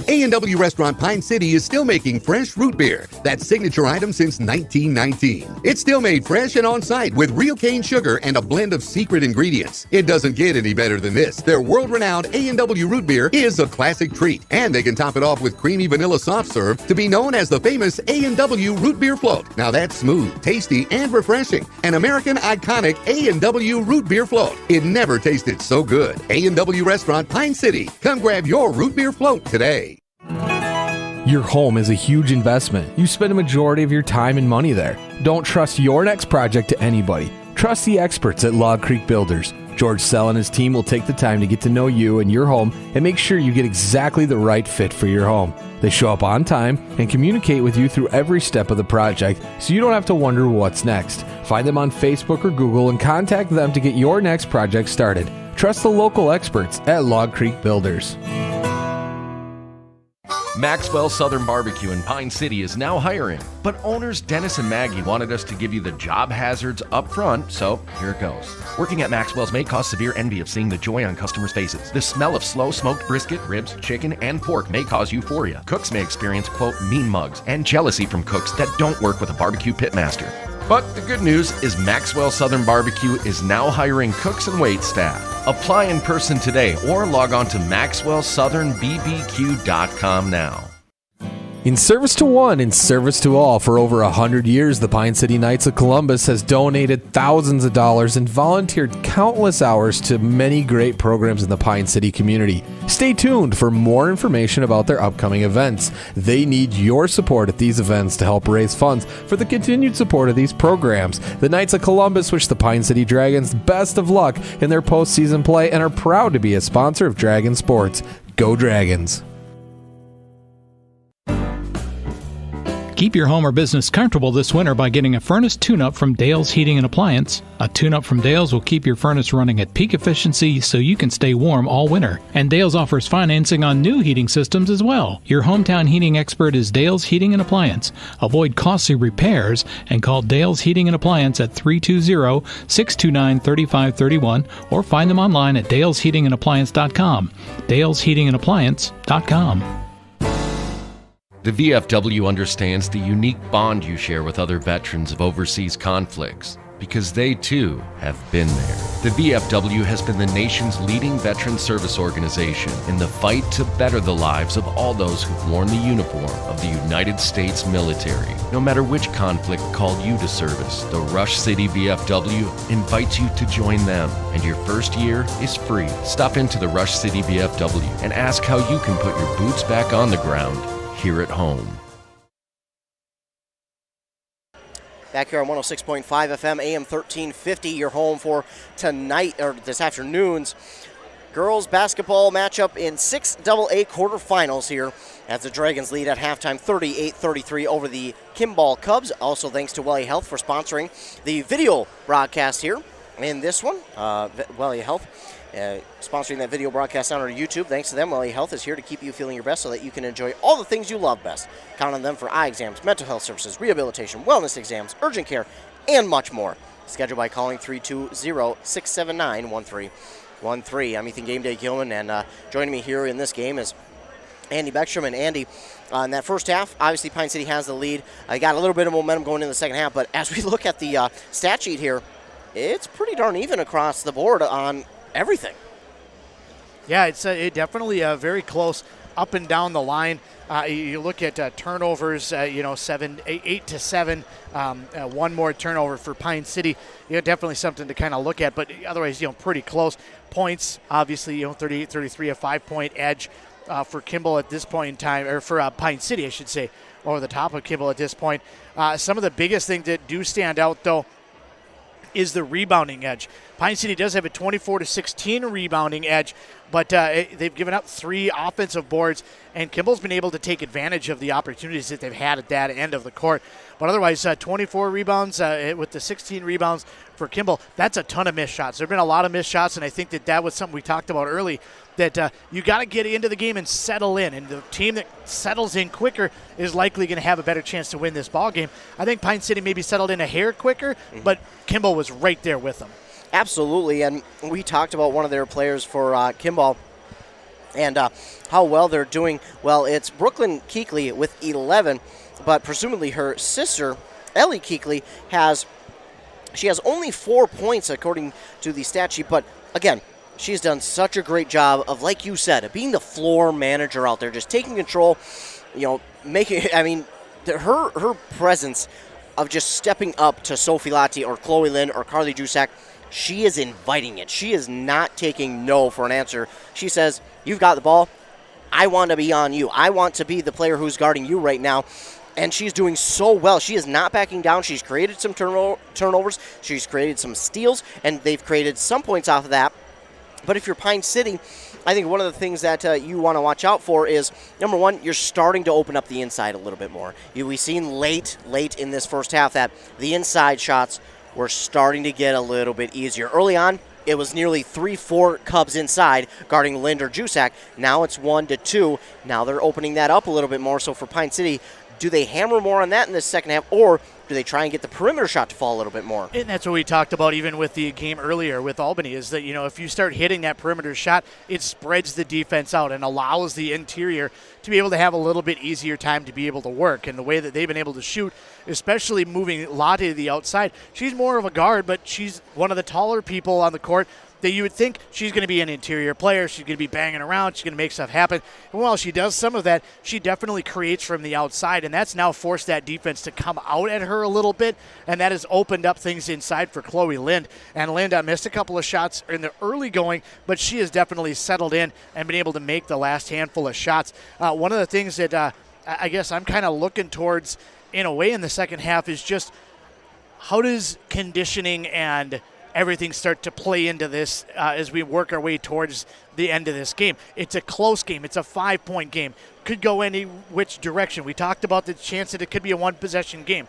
A&W Restaurant Pine City is still making fresh root beer, that signature item since 1919. It's still made fresh and on site with real cane sugar and a blend of secret ingredients. It doesn't get any better than this. Their world-renowned A&W root beer is a classic treat, and they can top it off with creamy vanilla soft serve to be known as the famous A&W root beer float. Now that's smooth, tasty, and refreshing. An American iconic A&W root beer float. It never tasted so good. A&W Restaurant Pine City. Come grab your root beer float today. Your home is a huge investment. You spend a majority of your time and money there. Don't trust your next project to anybody. Trust the experts at Log Creek Builders. George Sell and his team will take the time to get to know you and your home and make sure you get exactly the right fit for your home. They show up on time and communicate with you through every step of the project, so you don't have to wonder what's next. Find them on Facebook or Google and contact them to get your next project started. Trust the local experts at Log Creek Builders. Maxwell Southern Barbecue in Pine City is now hiring, but owners Dennis and Maggie wanted us to give you the job hazards up front, so here it goes. Working at Maxwell's may cause severe envy of seeing the joy on customers' faces. The smell of slow smoked brisket, ribs, chicken, and pork may cause euphoria. Cooks may experience, quote, mean mugs and jealousy from cooks that don't work with a barbecue pitmaster. But the good news is Maxwell Southern Barbecue is now hiring cooks and wait staff. Apply in person today or log on to maxwellsouthernbbq.com now. In service to one, in service to all, for over 100 years, the Pine City Knights of Columbus has donated thousands of dollars and volunteered countless hours to many great programs in the Pine City community. Stay tuned for more information about their upcoming events. They need your support at these events to help raise funds for the continued support of these programs. The Knights of Columbus wish the Pine City Dragons best of luck in their postseason play and are proud to be a sponsor of Dragon Sports. Go Dragons! Keep your home or business comfortable this winter by getting a furnace tune-up from Dale's Heating and Appliance. A tune-up from Dale's will keep your furnace running at peak efficiency so you can stay warm all winter. And Dale's offers financing on new heating systems as well. Your hometown heating expert is Dale's Heating and Appliance. Avoid costly repairs and call Dale's Heating and Appliance at 320-629-3531 or find them online at dalesheatingandappliance.com. dalesheatingandappliance.com. The VFW understands the unique bond you share with other veterans of overseas conflicts, because they too have been there. The VFW has been the nation's leading veteran service organization in the fight to better the lives of all those who've worn the uniform of the United States military. No matter which conflict called you to service, the Rush City VFW invites you to join them, and your first year is free. Stop into the Rush City VFW and ask how you can put your boots back on the ground here at home. Back here on 106.5 FM, AM 1350, your home for tonight, or this afternoon's girls basketball matchup in 6AA quarterfinals here as the Dragons lead at halftime 38-33 over the Kimball Cubs. Also thanks to Wellia Health for sponsoring the video broadcast here in this one, Wellia Health. sponsoring that video broadcast on our YouTube. Thanks to them, Wellia Health is here to keep you feeling your best so that you can enjoy all the things you love best. Count on them for eye exams, mental health services, rehabilitation, wellness exams, urgent care, and much more. Schedule by calling 320-679-1313. I'm Ethan Game Day Gilman, and joining me here in this game is Andy Beckstrom. And Andy, in that first half, obviously Pine City has the lead. Got a little bit of momentum going into the second half, but as we look at the stat sheet here, it's pretty darn even across the board on everything. Yeah, it's definitely very close up and down the line. You look at turnovers, 8 to 7, one more turnover for Pine City. Definitely something to kind of look at, but otherwise, pretty close. Points, obviously, 38-33, a 5-point edge for Kimball at this point in time, or for Pine City, I should say, over the top of Kimball at this point. Some of the biggest things that do stand out, though, is the rebounding edge. Pine City does have a 24-16 rebounding edge, but they've given up 3 offensive boards, and Kimball's been able to take advantage of the opportunities that they've had at that end of the court. But otherwise, 24 rebounds with the 16 rebounds for Kimball. That's a ton of missed shots. There have been a lot of missed shots, and I think that was something we talked about early, that you got to get into the game and settle in, and the team that settles in quicker is likely going to have a better chance to win this ball game. I think Pine City maybe settled in a hair quicker, but Kimball was right there with them. Absolutely, and we talked about one of their players for Kimball and how well they're doing. Well, it's Brooklyn Keekley with 11, but presumably her sister, Ellie Keekley, has only 4 points according to the stat sheet, but again, she's done such a great job of, like you said, of being the floor manager out there, just taking control, her presence of just stepping up to Sophie Latti or Chloe Lind or Carly Jusak, she is inviting it. She is not taking no for an answer. She says, you've got the ball. I want to be on you. I want to be the player who's guarding you right now. And she's doing so well. She is not backing down. She's created some turnovers. She's created some steals, and they've created some points off of that. But if you're Pine City, I think one of the things that you want to watch out for is, number one, you're starting to open up the inside a little bit more. We've seen late in this first half that the inside shots were starting to get a little bit easier. Early on, it was nearly 3-4 Cubs inside guarding Lind or Jusak. Now it's 1-2. Now they're opening that up a little bit more. So for Pine City, do they hammer more on that in the second half, or do they try and get the perimeter shot to fall a little bit more? And that's what we talked about even with the game earlier with Albany, is that, if you start hitting that perimeter shot, it spreads the defense out and allows the interior to be able to have a little bit easier time to be able to work. And the way that they've been able to shoot, especially moving Lottie to the outside, she's more of a guard, but she's one of the taller people on the court that you would think she's going to be an interior player. She's going to be banging around. She's going to make stuff happen. And while she does some of that, she definitely creates from the outside, and that's now forced that defense to come out at her a little bit, and that has opened up things inside for Chloe Lind. And Lind missed a couple of shots in the early going, but she has definitely settled in and been able to make the last handful of shots. One of the things that I guess I'm kind of looking towards in a way in the second half is just how does conditioning and everything start to play into this as we work our way towards the end of this game. It's a close game. It's a 5-point game. Could go any which direction. We talked about the chance that it could be a one-possession game.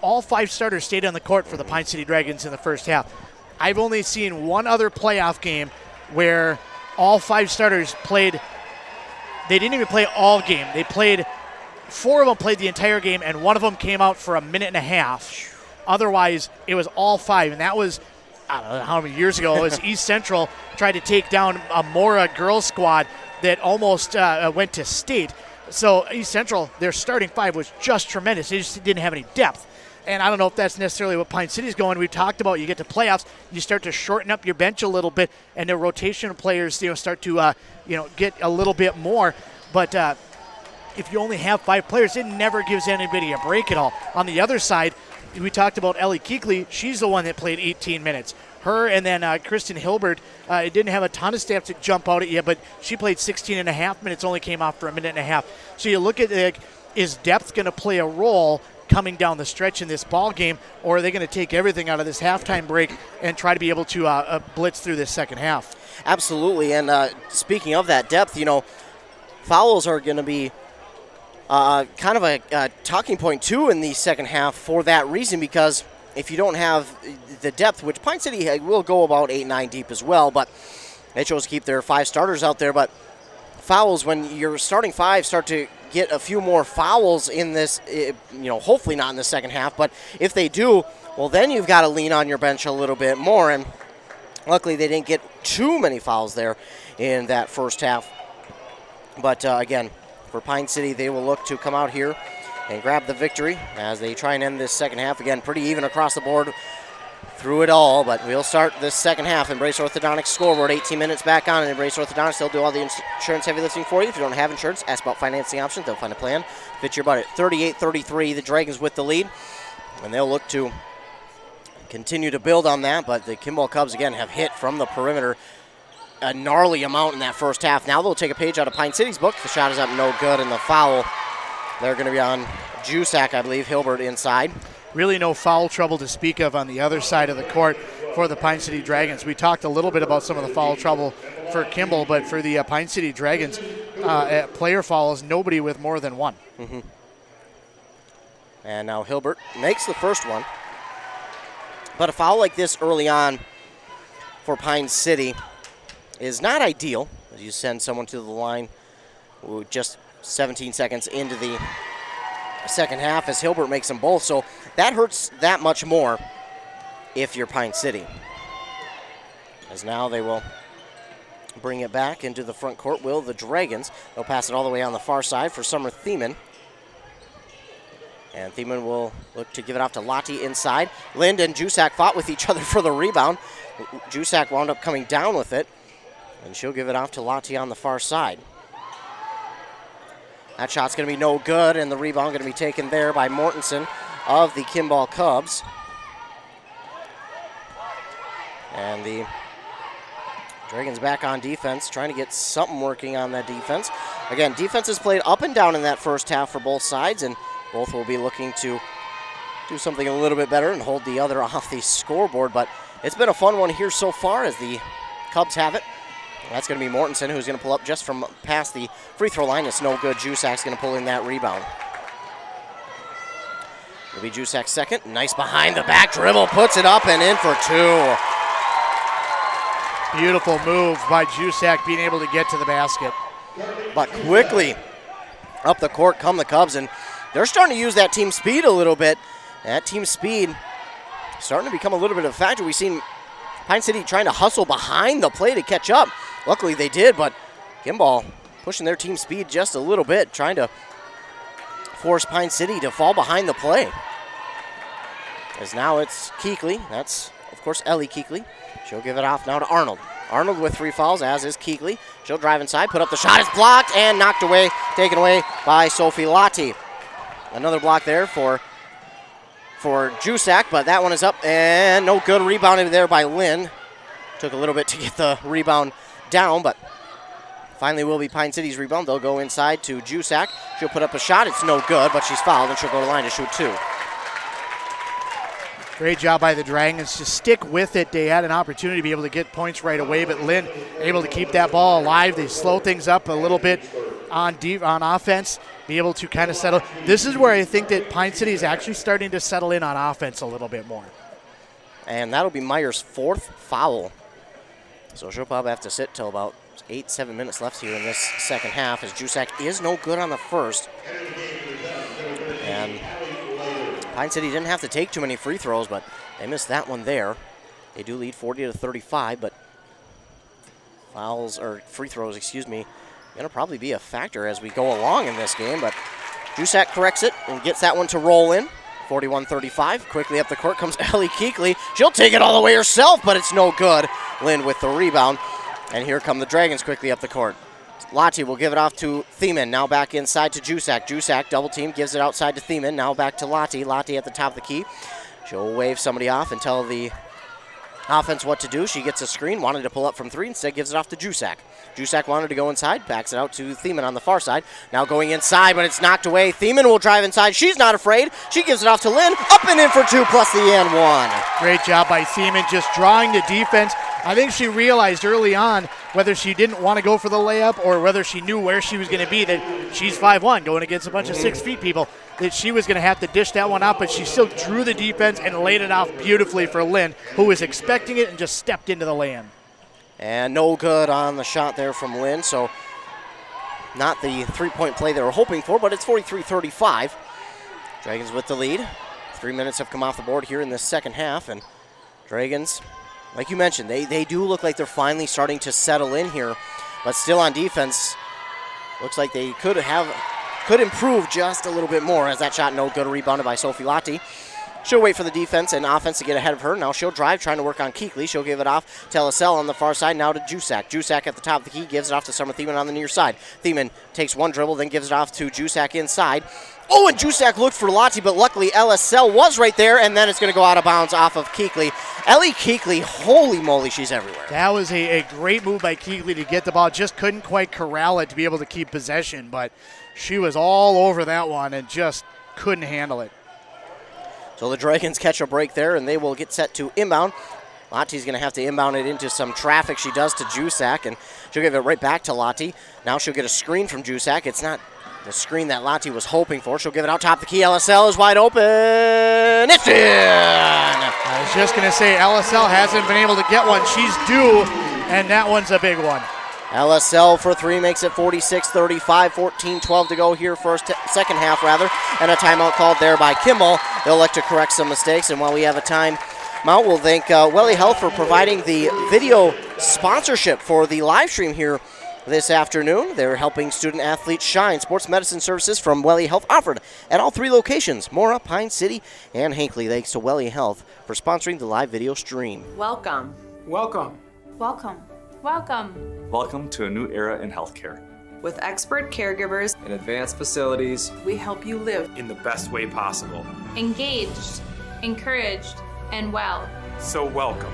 All 5 starters stayed on the court for the Pine City Dragons in the first half. I've only seen one other playoff game where all 5 starters played. They didn't even play all game. They played, 4 of them played the entire game, and one of them came out for a minute and a half. Otherwise, it was all 5, and that was, I don't know how many years ago. It was East Central tried to take down a Mora girls squad that almost went to state. So East Central, their starting 5 was just tremendous. They just didn't have any depth. And I don't know if that's necessarily what Pine City's going. We've talked about, you get to playoffs, you start to shorten up your bench a little bit, and the rotation of players start to get a little bit more. But if you only have 5 players, it never gives anybody a break at all. On the other side, we talked about Ellie Keekley. She's the one that played 18 minutes. Her and then Kristen Hilbert didn't have a ton of stats to jump out at you, but she played 16 and a half minutes, only came off for a minute and a half. So you look at, is depth going to play a role coming down the stretch in this ball game, or are they going to take everything out of this halftime break and try to be able to blitz through this second half? Absolutely, and speaking of that depth, fouls are going to be kind of a talking point, too, in the second half for that reason, because if you don't have the depth, which Pine City will go about 8-9 deep as well, but they chose to keep their 5 starters out there. But fouls, when your starting 5 start to get a few more fouls in this, hopefully not in the second half, but if they do, well, then you've got to lean on your bench a little bit more. And luckily they didn't get too many fouls there in that first half. But again, for Pine City, they will look to come out here and grab the victory as they try and end this second half. Again, pretty even across the board through it all, but we'll start this second half. Embrace Orthodontics scoreboard, 18 minutes back on, and Embrace Orthodontics, they'll do all the insurance heavy lifting for you. If you don't have insurance, ask about financing options. They'll find a plan. Fit your budget. 38-33, the Dragons with the lead, and they'll look to continue to build on that, but the Kimball Cubs, again, have hit from the perimeter a gnarly amount in that first half. Now they'll take a page out of Pine City's book. The shot is up, no good, and the foul, they're going to be on Jusak, I believe. Hilbert inside. Really no foul trouble to speak of on the other side of the court for the Pine City Dragons. We talked a little bit about some of the foul trouble for Kimball, but for the Pine City Dragons, at player fouls, nobody with more than one. Mm-hmm. And now Hilbert makes the first one. But a foul like this early on for Pine City is not ideal. As you send someone to the line just 17 seconds into the second half as Hilbert makes them both. So that hurts that much more if you're Pine City. As now they will bring it back into the front court, will the Dragons. They'll pass it all the way on the far side for Summer Thiemann. And Thiemann will look to give it off to Lottie inside. Lind and Jusak fought with each other for the rebound. Jusak wound up coming down with it, and she'll give it off to Lottie on the far side. That shot's going to be no good, and the rebound going to be taken there by Mortensen of the Kimball Cubs. And the Dragons back on defense, trying to get something working on that defense. Again, defense has played up and down in that first half for both sides, and both will be looking to do something a little bit better and hold the other off the scoreboard. But it's been a fun one here so far as the Cubs have it. That's going to be Mortensen, who's going to pull up just from past the free throw line. It's no good. Jusak's going to pull in that rebound. It'll be Jusak's second. Nice behind the back dribble. Puts it up and in for 2. Beautiful move by Jusak being able to get to the basket. But quickly up the court come the Cubs, and they're starting to use that team speed a little bit. That team speed starting to become a little bit of a factor. We've seen Pine City trying to hustle behind the play to catch up. Luckily they did, but Kimball pushing their team speed just a little bit, trying to force Pine City to fall behind the play. As now it's Keekley. That's, of course, Ellie Keekley. She'll give it off now to Arnold. Arnold with 3 fouls, as is Keekley. She'll drive inside, put up the shot. It's blocked and knocked away, taken away by Sophie Lottie. Another block there for Jusak, but that one is up and no good. Rebounded there by Lynn. Took a little bit to get the rebound down, but finally will be Pine City's rebound. They'll go inside to Jusak. She'll put up a shot. It's no good, but she's fouled and she'll go to the line to shoot 2. Great job by the Dragons to stick with it. They had an opportunity to be able to get points right away, but Lynn able to keep that ball alive. They slow things up a little bit on offense, be able to kind of settle. This is where I think that Pine City is actually starting to settle in on offense a little bit more. And that'll be Meyer's 4th foul. So she'll probably have to sit till about 8-7 minutes left here in this second half, as Jusak is no good on the first. And Pine City didn't have to take too many free throws, but they missed that one there. They do lead 40-35, but free throws, going to probably be a factor as we go along in this game. But Jusak corrects it and gets that one to roll in. 41-35. Quickly up the court comes Ellie Keekley. She'll take it all the way herself, but it's no good. Lynn with the rebound. And here come the Dragons quickly up the court. Lottie will give it off to Thiemann. Now back inside to Jusak. Jusak double team, gives it outside to Thiemann. Now back to Lottie. Lottie at the top of the key. She'll wave somebody off and tell the offense what to do. She gets a screen, wanted to pull up from 3, instead gives it off to Jusak. Jusak wanted to go inside, backs it out to Thiemann on the far side. Now going inside, but it's knocked away. Thiemann will drive inside. She's not afraid. She gives it off to Lynn. Up and in for 2 plus the and 1. Great job by Thiemann, just drawing the defense. I think she realized early on, whether she didn't want to go for the layup or whether she knew where she was going to be, that she's 5'1", going against a bunch of 6 feet people. that she was going to have to dish that one out, but she still drew the defense and laid it off beautifully for Lynn, who was expecting it and just stepped into the lane. And no good on the shot there from Lynn, so not the three-point play they were hoping for, but it's 43-35. Dragons with the lead. 3 minutes have come off the board here in this second half, and Dragons, like you mentioned, they do look like they're finally starting to settle in here, but still on defense, looks like they could improve just a little bit more, as that shot no good, rebounded by Sophie Lotti. She'll wait for the defense and offense to get ahead of her. Now she'll drive, trying to work on Keekley. She'll give it off to LaSalle on the far side, now to Jusak. Jusak at the top of the key, gives it off to Summer Thiemann on the near side. Thiemann takes one dribble, then gives it off to Jusak inside. Oh, and Jusak looked for Lotti, but luckily LSL was right there, and then it's going to go out of bounds off of Keekley. Ellie Keekley, holy moly, she's everywhere. That was a great move by Keekley to get the ball. Just couldn't quite corral it to be able to keep possession, but she was all over that one and just couldn't handle it. So the Dragons catch a break there, and they will get set to inbound. Lotti's going to have to inbound it into some traffic. She does to Jusak, and she'll give it right back to Lotti. Now she'll get a screen from Jusak. It's not the screen that Lotti was hoping for. She'll give it out top the key. LSL is wide open. It's in! I was just going to say, LSL hasn't been able to get one. She's due, and that one's a big one. LSL for three makes it 46-35, 14-12 to go here second half, and a timeout called there by Kimball. They'll elect to correct some mistakes, and while we have a timeout, we'll thank Welly Health for providing the video sponsorship for the live stream here this afternoon. They're helping student athletes shine. Sports medicine services from Welly Health offered at all three locations, Mora, Pine City, and Hinckley. Thanks to Welly Health for sponsoring the live video stream. Welcome. Welcome. Welcome. Welcome. Welcome to a new era in healthcare. With expert caregivers In advanced facilities, we help you live. in the best way possible. Engaged, encouraged, and well. So welcome.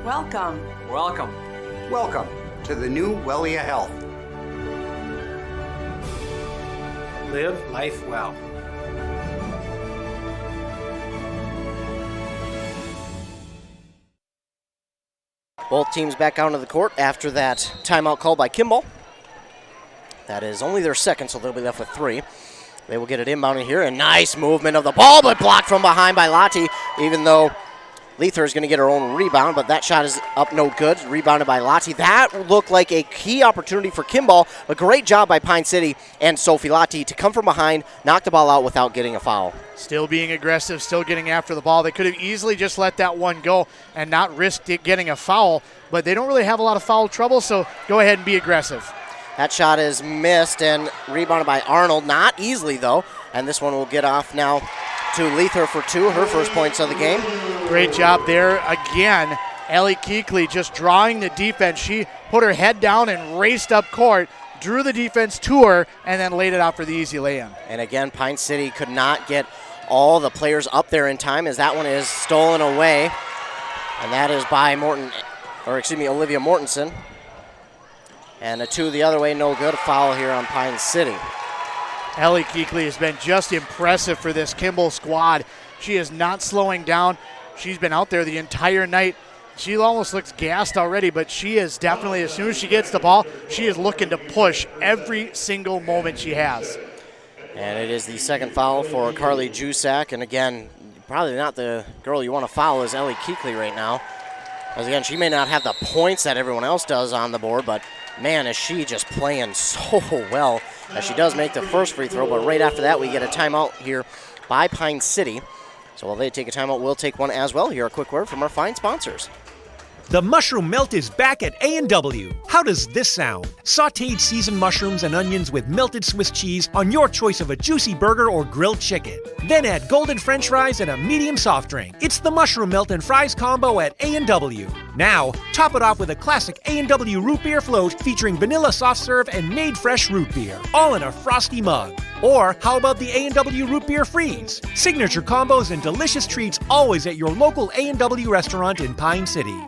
Welcome. Welcome. Welcome to the new Wellia Health. Live life well. Both teams back onto the court after that timeout call by Kimball. That is only their second, so they'll be left with three. They will get it inbounded here, and nice movement of the ball, but blocked from behind by Lotti, even though Lether is going to get her own rebound, but that shot is up no good, rebounded by Lotti. That looked like a key opportunity for Kimball. A great job by Pine City and Sophie Lotti to come from behind, knock the ball out without getting a foul. Still being aggressive, still getting after the ball. They could have easily just let that one go and not risked it getting a foul, but they don't really have a lot of foul trouble, so go ahead and be aggressive. That shot is missed and rebounded by Arnold, not easily though, and this one will get off now to Lether for two, her first points of the game. Great job there again. Ellie Keekley just drawing the defense. She put her head down and raced up court, drew the defense to her, and then laid it out for the easy lay-in. And again, Pine City could not get all the players up there in time, as that one is stolen away. And that is by Olivia Mortensen. And a two the other way, no good. A foul here on Pine City. Ellie Keekley has been just impressive for this Kimball squad. She is not slowing down. She's been out there the entire night. She almost looks gassed already, but she is definitely, as soon as she gets the ball, she is looking to push every single moment she has. And it is the second foul for Carly Jusak. And again, probably not the girl you want to foul is Ellie Keekley right now. As again, she may not have the points that everyone else does on the board, but man, is she just playing so well. As she does make the first free throw, but right after that we get a timeout here by Pine City. So while they take a timeout, we'll take one as well. Here, a quick word from our fine sponsors. The mushroom melt is back at A&W. How does this sound? Sautéed seasoned mushrooms and onions with melted Swiss cheese on your choice of a juicy burger or grilled chicken. Then add golden french fries and a medium soft drink. It's the mushroom melt and fries combo at A&W. Now, top it off with a classic A&W root beer float featuring vanilla soft serve and made fresh root beer, all in a frosty mug. Or how about the A&W root beer freeze? Signature combos and delicious treats always at your local A&W restaurant in Pine City.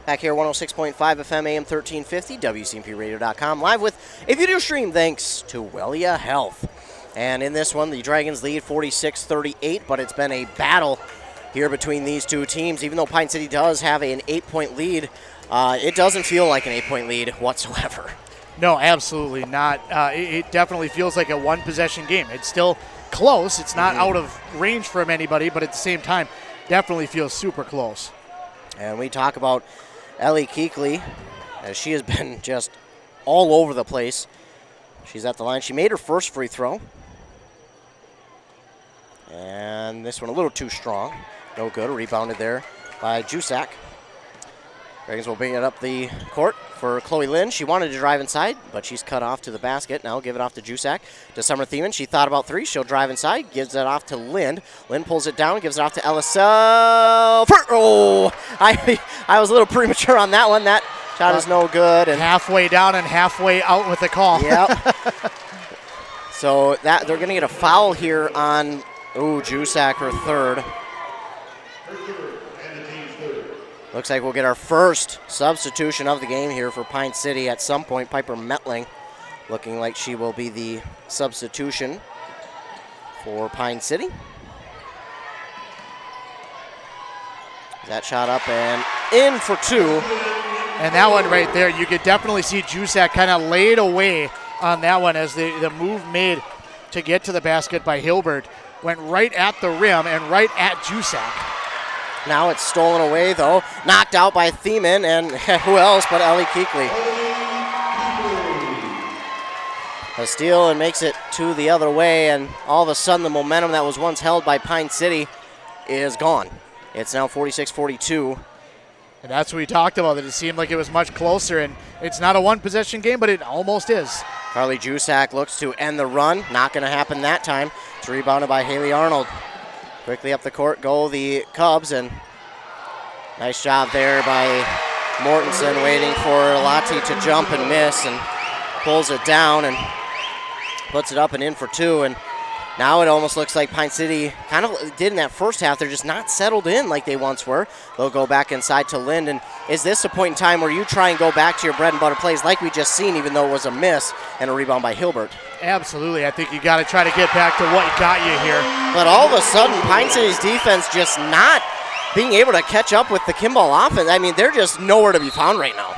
Back here, 106.5 FM, AM 1350, WCMPradio.com, live with a video stream thanks to Wellia Health. And in this one, the Dragons lead 46-38, but it's been a battle here between these two teams. Even though Pine City does have an 8-point lead, it doesn't feel like an 8-point lead whatsoever. No, absolutely not. It definitely feels like a one-possession game. It's still close. It's not out of range from anybody, but at the same time, definitely feels super close. And we talk about Ellie Keekley, as she has been just all over the place. She's at the line. She made her first free throw. And this one a little too strong. No good. Rebounded there by Jusak. Dragons will bring it up the court for Chloe Lynn. She wanted to drive inside, but she's cut off to the basket. Now give it off to Jusak. To Summer Thiemann. She thought about three. She'll drive inside. Gives it off to Lynn. Lynn pulls it down. Gives it off to Elisa. Oh, I was a little premature on that one. That shot is no good. And halfway down and halfway out with the call. Yep. So that they're going to get a foul here on Jusak, her third. Looks like we'll get our first substitution of the game here for Pine City at some point. Piper Metling looking like she will be the substitution for Pine City. That shot up and in for two. And that one right there, you could definitely see Jusak kind of laid away on that one as the move made to get to the basket by Hilbert went right at the rim and right at Jusak. Now it's stolen away, though. Knocked out by Thiemann, and who else but Ellie Keekley. A steal and makes it to the other way, and all of a sudden the momentum that was once held by Pine City is gone. It's now 46-42. And that's what we talked about, that it seemed like it was much closer, and it's not a one-possession game, but it almost is. Carly Jusak looks to end the run. Not going to happen that time. It's rebounded by Haley Arnold. Quickly up the court go the Cubs, and nice job there by Mortensen, waiting for Lati to jump and miss, and pulls it down and puts it up and in for two. And now it almost looks like Pine City kind of did in that first half. They're just not settled in like they once were. They'll go back inside to Lind. And is this a point in time where you try and go back to your bread and butter plays like we just seen, even though it was a miss and a rebound by Hilbert? Absolutely. I think you got to try to get back to what got you here. But all of a sudden, Pine City's defense just not being able to catch up with the Kimball offense. I mean, they're just nowhere to be found right now.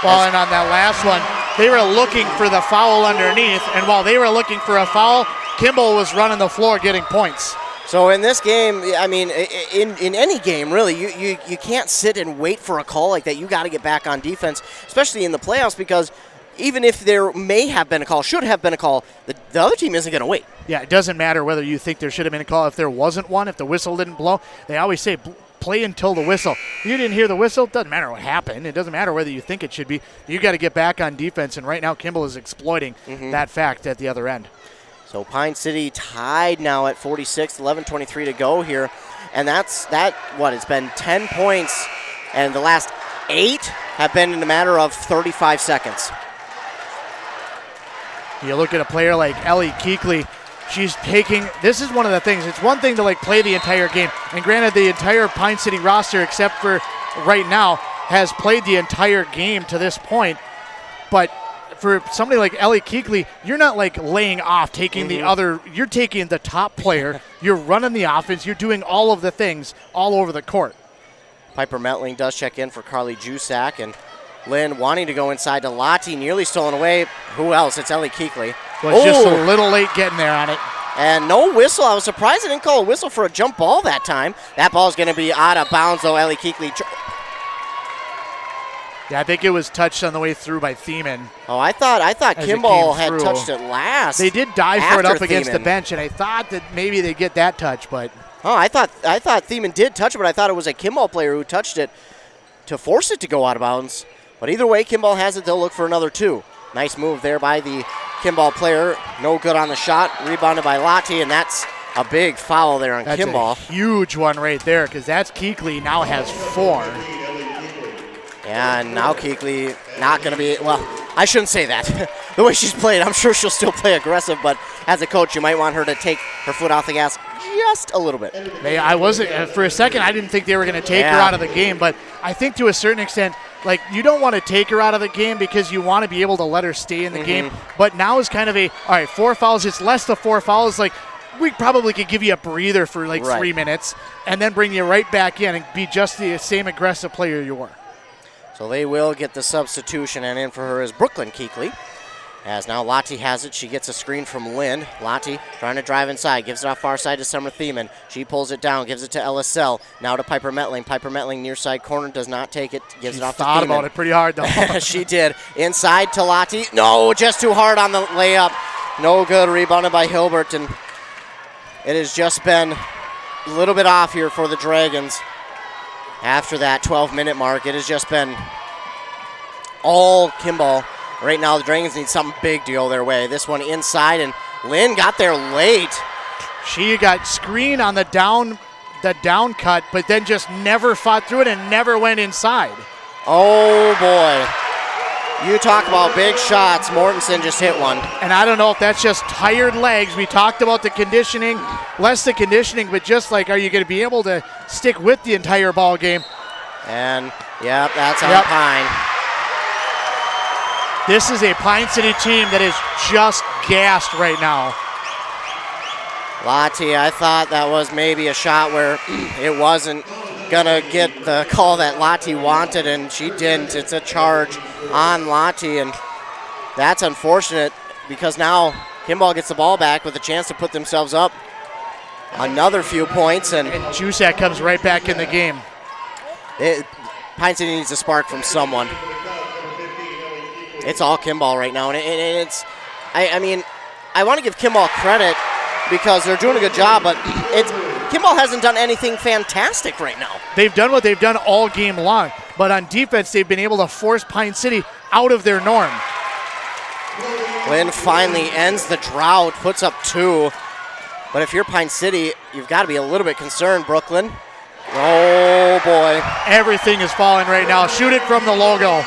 Well, and on that last one, they were looking for the foul underneath, and while they were looking for a foul, Kimball was running the floor getting points. So in this game, I mean, in any game, really, you can't sit and wait for a call like that. You got to get back on defense, especially in the playoffs, because even if there may have been a call, should have been a call, the other team isn't going to wait. Yeah, it doesn't matter whether you think there should have been a call. If there wasn't one, if the whistle didn't blow, they always say play until the whistle. You didn't hear the whistle, doesn't matter what happened. It doesn't matter whether you think it should be. You got to get back on defense, and right now Kimball is exploiting that fact at the other end. So Pine City tied now at 46, 11:23 to go here. And it's been 10 points, and the last 8 have been in a matter of 35 seconds. You look at a player like Ellie Keekley, she's taking, this is one of the things, it's one thing to play the entire game, and granted the entire Pine City roster, except for right now, has played the entire game to this point, but for somebody like Ellie Keekley, you're not laying off, taking the other, you're taking the top player, you're running the offense, you're doing all of the things all over the court. Piper Metling does check in for Carly Jusak, and Lynn wanting to go inside to Lati, nearly stolen away. Who else? It's Ellie Keekley. Was just a little late getting there on it. And no whistle. I was surprised they didn't call a whistle for a jump ball that time. That ball is going to be out of bounds, though. Ellie Keekley. Yeah, I think it was touched on the way through by Thiemann. Oh, I thought Kimball had touched it last. They did dive for it up against the bench, and I thought that maybe they'd get that touch, but. Oh, I thought Thiemann did touch it, but I thought it was a Kimball player who touched it to force it to go out of bounds. But either way, Kimball has it. They'll look for another 2. Nice move there by the Kimball player. No good on the shot. Rebounded by Lati, and that's a big foul there on Kimball. That's a huge one right there, because that's Keekley now has 4. Yeah, and now Keekley not going to be, well, I shouldn't say that. The way she's played, I'm sure she'll still play aggressive, but as a coach, you might want her to take her foot off the gas just a little bit. I wasn't, for a second, I didn't think they were going to take her out of the game, but I think to a certain extent, you don't want to take her out of the game because you want to be able to let her stay in the game. But now is kind of all right, 4 fouls. It's less than 4 fouls. We probably could give you a breather for 3 minutes and then bring you right back in and be just the same aggressive player you were. So they will get the substitution, and in for her is Brooklyn Keekley. As now Lottie has it. She gets a screen from Lynn. Lottie trying to drive inside. Gives it off far side to Summer Thiemann. She pulls it down. Gives it to LSL. Now to Piper Metling. Piper Metling near side corner. Does not take it. Gives it off to Thiemann. Thought about it pretty hard, though. She did. Inside to Lottie. No, just too hard on the layup. No good. Rebounded by Hilbert. And it has just been a little bit off here for the Dragons. After that 12-minute mark, it has just been all Kimball. Right now, the Dragons need something big to go their way. This one inside, and Lynn got there late. She got screen on the down cut, but then just never fought through it and never went inside. Oh, boy. You talk about big shots. Mortensen just hit one. And I don't know if that's just tired legs. We talked about the conditioning, less the conditioning, but just like, are you going to be able to stick with the entire ball game? And, yep, that's on Pine. This is a Pine City team that is just gassed right now. Lottie, I thought that was maybe a shot where it wasn't going to get the call that Lottie wanted, and she didn't. It's a charge on Lottie, and that's unfortunate because now Kimball gets the ball back with a chance to put themselves up another few points. And Jusak comes right back in the game. Pine City needs a spark from someone. It's all Kimball right now, and it's, I mean, I want to give Kimball credit because they're doing a good job, but Kimball hasn't done anything fantastic right now. They've done what they've done all game long, but on defense, they've been able to force Pine City out of their norm. Lynn finally ends the drought, puts up 2, but if you're Pine City, you've got to be a little bit concerned, Brooklyn. Oh, boy. Everything is falling right now. Shoot it from the logo.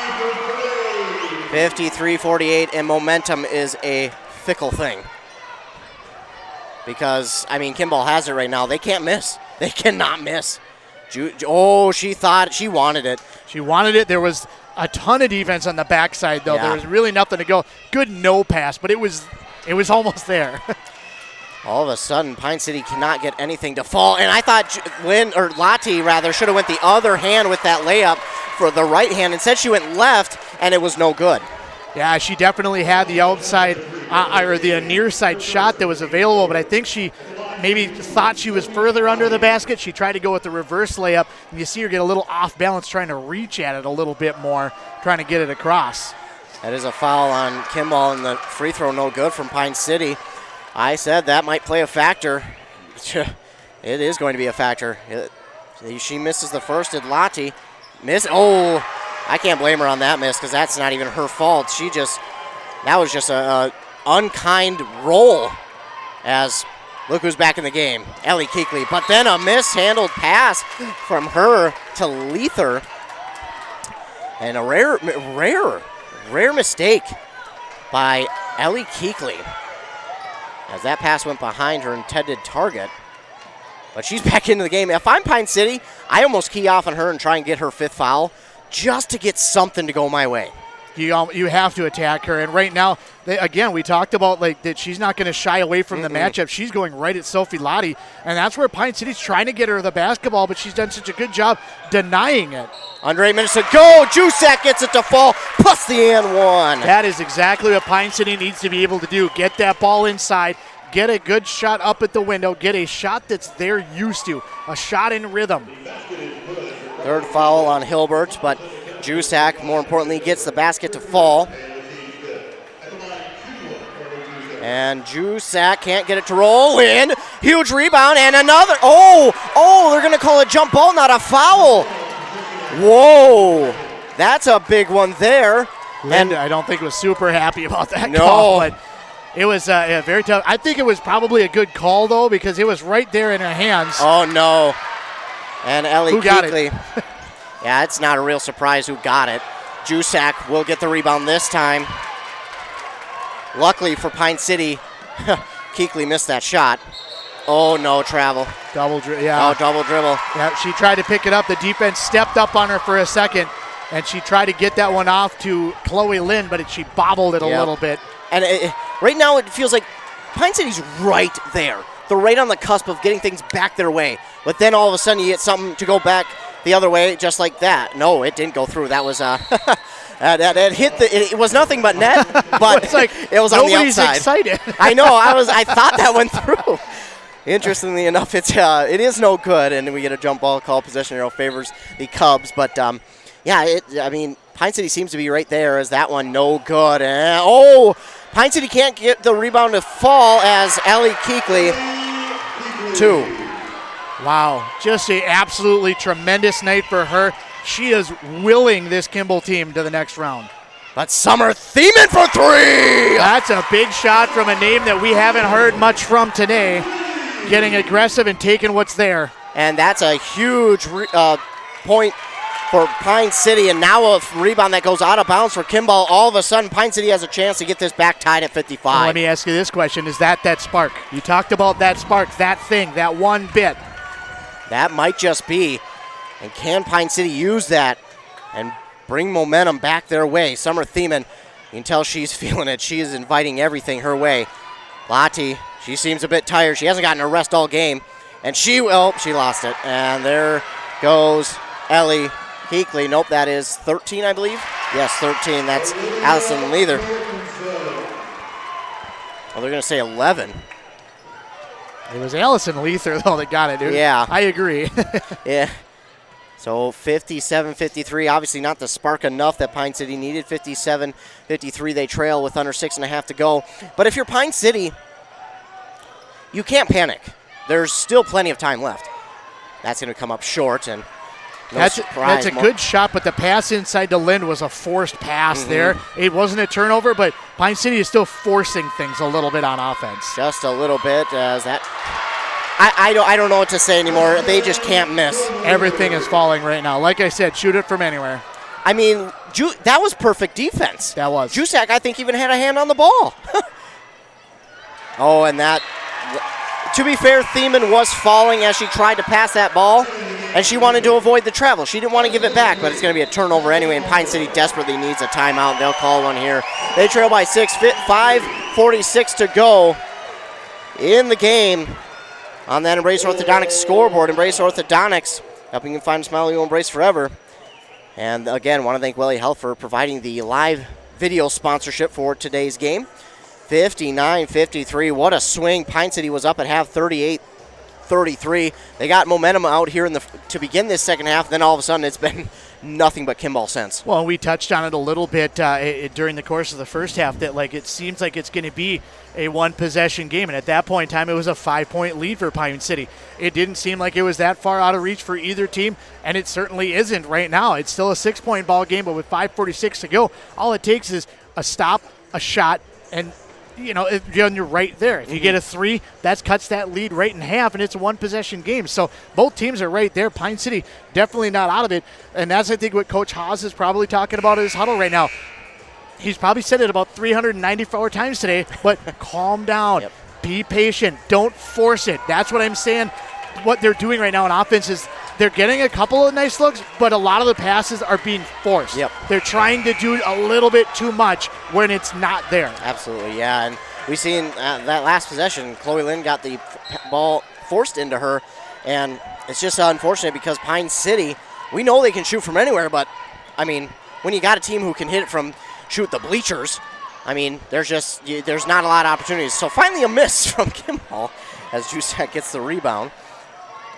53-48, and momentum is a fickle thing. Because, I mean, Kimball has it right now. They can't miss. They cannot miss. She thought she wanted it. She wanted it. There was a ton of defense on the backside, though. Yeah. There was really nothing to go. Good no pass, but it was almost there. All of a sudden, Pine City cannot get anything to fall. And I thought Lottie should have went the other hand with that layup for the right hand. Instead, she went left, and it was no good. Yeah, she definitely had the outside or the near side shot that was available, but I think she maybe thought she was further under the basket. She tried to go with the reverse layup, and you see her get a little off balance trying to reach at it a little bit more, trying to get it across. That is a foul on Kimball, and the free throw no good from Pine City. I said that might play a factor. It is going to be a factor. She misses the first. Did Lottie miss? Oh, I can't blame her on that miss because that's not even her fault. That was just a unkind roll as look who's back in the game, Ellie Keekley. But then a mishandled pass from her to Lether. And a rare mistake by Ellie Keekley. As that pass went behind her intended target. But she's back into the game. If I'm Pine City, I almost key off on her and try and get her 5th foul just to get something to go my way. You have to attack her. And right now, we talked about that she's not going to shy away from the matchup. She's going right at Sophie Lottie. And that's where Pine City's trying to get her the basketball, but she's done such a good job denying it. Under 8 minutes to go. Jusak gets it to fall, plus the and one. That is exactly what Pine City needs to be able to do. Get that ball inside, get a good shot up at the window, get a shot that's they're used to, a shot in rhythm. 3rd foul on Hilbert, but Jusak, more importantly, gets the basket to fall. And Jusak can't get it to roll in. Huge rebound and another. Oh, they're going to call a jump ball, not a foul. Whoa, that's a big one there. Linda, I don't think was super happy about that call, but it was very tough. I think it was probably a good call, though, because it was right there in her hands. Oh, no. And Ellie Who got Keekley. it? Yeah, it's not a real surprise who got it. Jusak will get the rebound this time. Luckily for Pine City, Keekley missed that shot. Oh, no, travel. Double dribble, yeah. Oh, double dribble. Yeah, she tried to pick it up. The defense stepped up on her for a second, and she tried to get that one off to Chloe Lynn, but she bobbled it a little bit. And right now it feels like Pine City's right there. They're right on the cusp of getting things back their way. But then all of a sudden you get something to go back the other way just like that. No, it didn't go through. That was that hit it was nothing but net, but It's like it was on the nobody's outside. excited. I know. I thought that went through. Interestingly enough, it is no good, and we get a jump ball call. Possession arrow favors the Cubs, but Pine City seems to be right there. Is that one no good? And, Pine City can't get the rebound to fall as Ellie Keekley, 2. Wow, just a absolutely tremendous night for her. She is willing this Kimball team to the next round. But Summer Thiemann for 3! That's a big shot from a name that we haven't heard much from today. Getting aggressive and taking what's there. And that's a huge point for Pine City, and now a rebound that goes out of bounds for Kimball. All of a sudden, Pine City has a chance to get this back tied at 55. Well, let me ask you this question. Is that spark? You talked about that spark, that thing, that one bit. That might just be. And can Pine City use that and bring momentum back their way? Summer Thiemann, you can tell she's feeling it. She is inviting everything her way. Lottie, she seems a bit tired. She hasn't gotten a rest all game. And she lost it. And there goes Ellie Keekley. Nope, that is 13, I believe. Yes, 13. That's Allison Leather. Well, they're going to say 11. It was Allison Leather, though, that got it, dude. Yeah. I agree. Yeah. So 57-53, obviously not the spark enough that Pine City needed. 57-53, they trail with under 6.5 to go. But if you're Pine City, you can't panic. There's still plenty of time left. That's going to come up short, and that's a good shot, but the pass inside to Lind was a forced pass there. It wasn't a turnover, but Pine City is still forcing things a little bit on offense. Just a little bit. I don't know what to say anymore. They just can't miss. Everything is falling right now. Like I said, shoot it from anywhere. I mean, that was perfect defense. That was. Jusak, I think, even had a hand on the ball. And that, to be fair, Thiemann was falling as she tried to pass that ball, and she wanted to avoid the travel. She didn't want to give it back, but it's going to be a turnover anyway, and Pine City desperately needs a timeout. They'll call one here. They trail by 6, 5:46 to go in the game. On that Embrace Orthodontics scoreboard, Embrace Orthodontics, helping you find a smile you'll embrace forever. And again, want to thank Welly Health for providing the live video sponsorship for today's game. 59-53, what a swing. Pine City was up at half, 38-33. They got momentum out here to begin this second half, then all of a sudden it's been nothing but Kimball since. Well, we touched on it a little bit during the course of the first half that it seems like it's going to be a one-possession game, and at that point in time, it was a 5-point lead for Pine City. It didn't seem like it was that far out of reach for either team, and it certainly isn't right now. It's still a 6-point ball game, but with 5:46 to go, all it takes is a stop, a shot, and you're right there. If you get a 3, that cuts that lead right in half, and it's a one-possession game. So both teams are right there. Pine City definitely not out of it, and that's, I think, what Coach Haas is probably talking about in his huddle right now. He's probably said it about 394 times today, but calm down. Yep. Be patient. Don't force it. That's what I'm saying. What they're doing right now in offense is they're getting a couple of nice looks, but a lot of the passes are being forced. Yep. They're trying to do a little bit too much when it's not there. Absolutely, yeah. And we seen that last possession, Chloe Lynn got the ball forced into her, and it's just unfortunate because Pine City, we know they can shoot from anywhere, but, I mean, when you got a team who can hit it from shoot the bleachers, I mean, there's not a lot of opportunities. So finally a miss from Kimball as Jusak gets the rebound.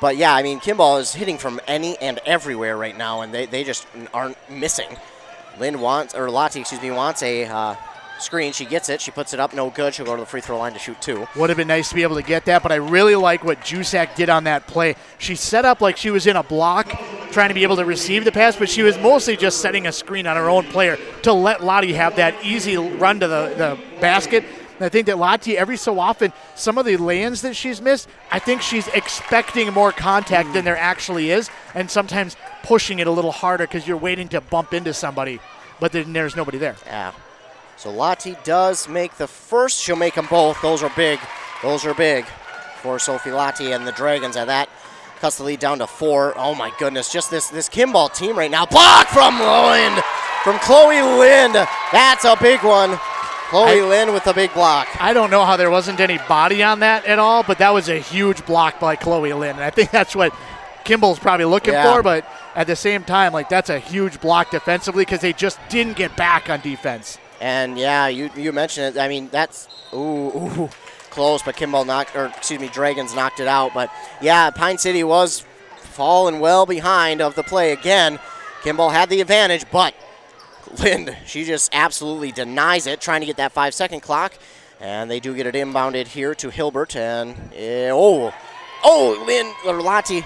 But yeah, I mean, Kimball is hitting from any and everywhere right now, and they just aren't missing. Lottie wants a screen. She gets it. She puts it up. No good. She'll go to the free throw line to shoot 2. Would have been nice to be able to get that, but I really like what Jusak did on that play. She set up like she was in a block trying to be able to receive the pass, but she was mostly just setting a screen on her own player to let Lottie have that easy run to the basket. And I think that Lottie, every so often, some of the lands that she's missed, I think she's expecting more contact than there actually is, and sometimes pushing it a little harder because you're waiting to bump into somebody, but then there's nobody there. Yeah. So Lottie does make the first. She'll make them both. Those are big. Those are big for Sophie Lottie and the Dragons at that. Cuts the lead down to 4. Oh, my goodness. Just this Kimball team right now. Block from Lind. From Chloe Lind. That's a big one. Chloe Lind with a big block. I don't know how there wasn't any body on that at all, but that was a huge block by Chloe Lind. And I think that's what Kimball's probably looking Yeah. for, but at the same time, like, that's a huge block defensively because they just didn't get back on defense. And yeah, you mentioned it. I mean, that's close, but Dragons knocked it out. But yeah, Pine City was falling well behind of the play again. Kimball had the advantage, but Lind, she just absolutely denies it, trying to get that 5-second clock. And they do get it inbounded here to Hilbert. And Lottie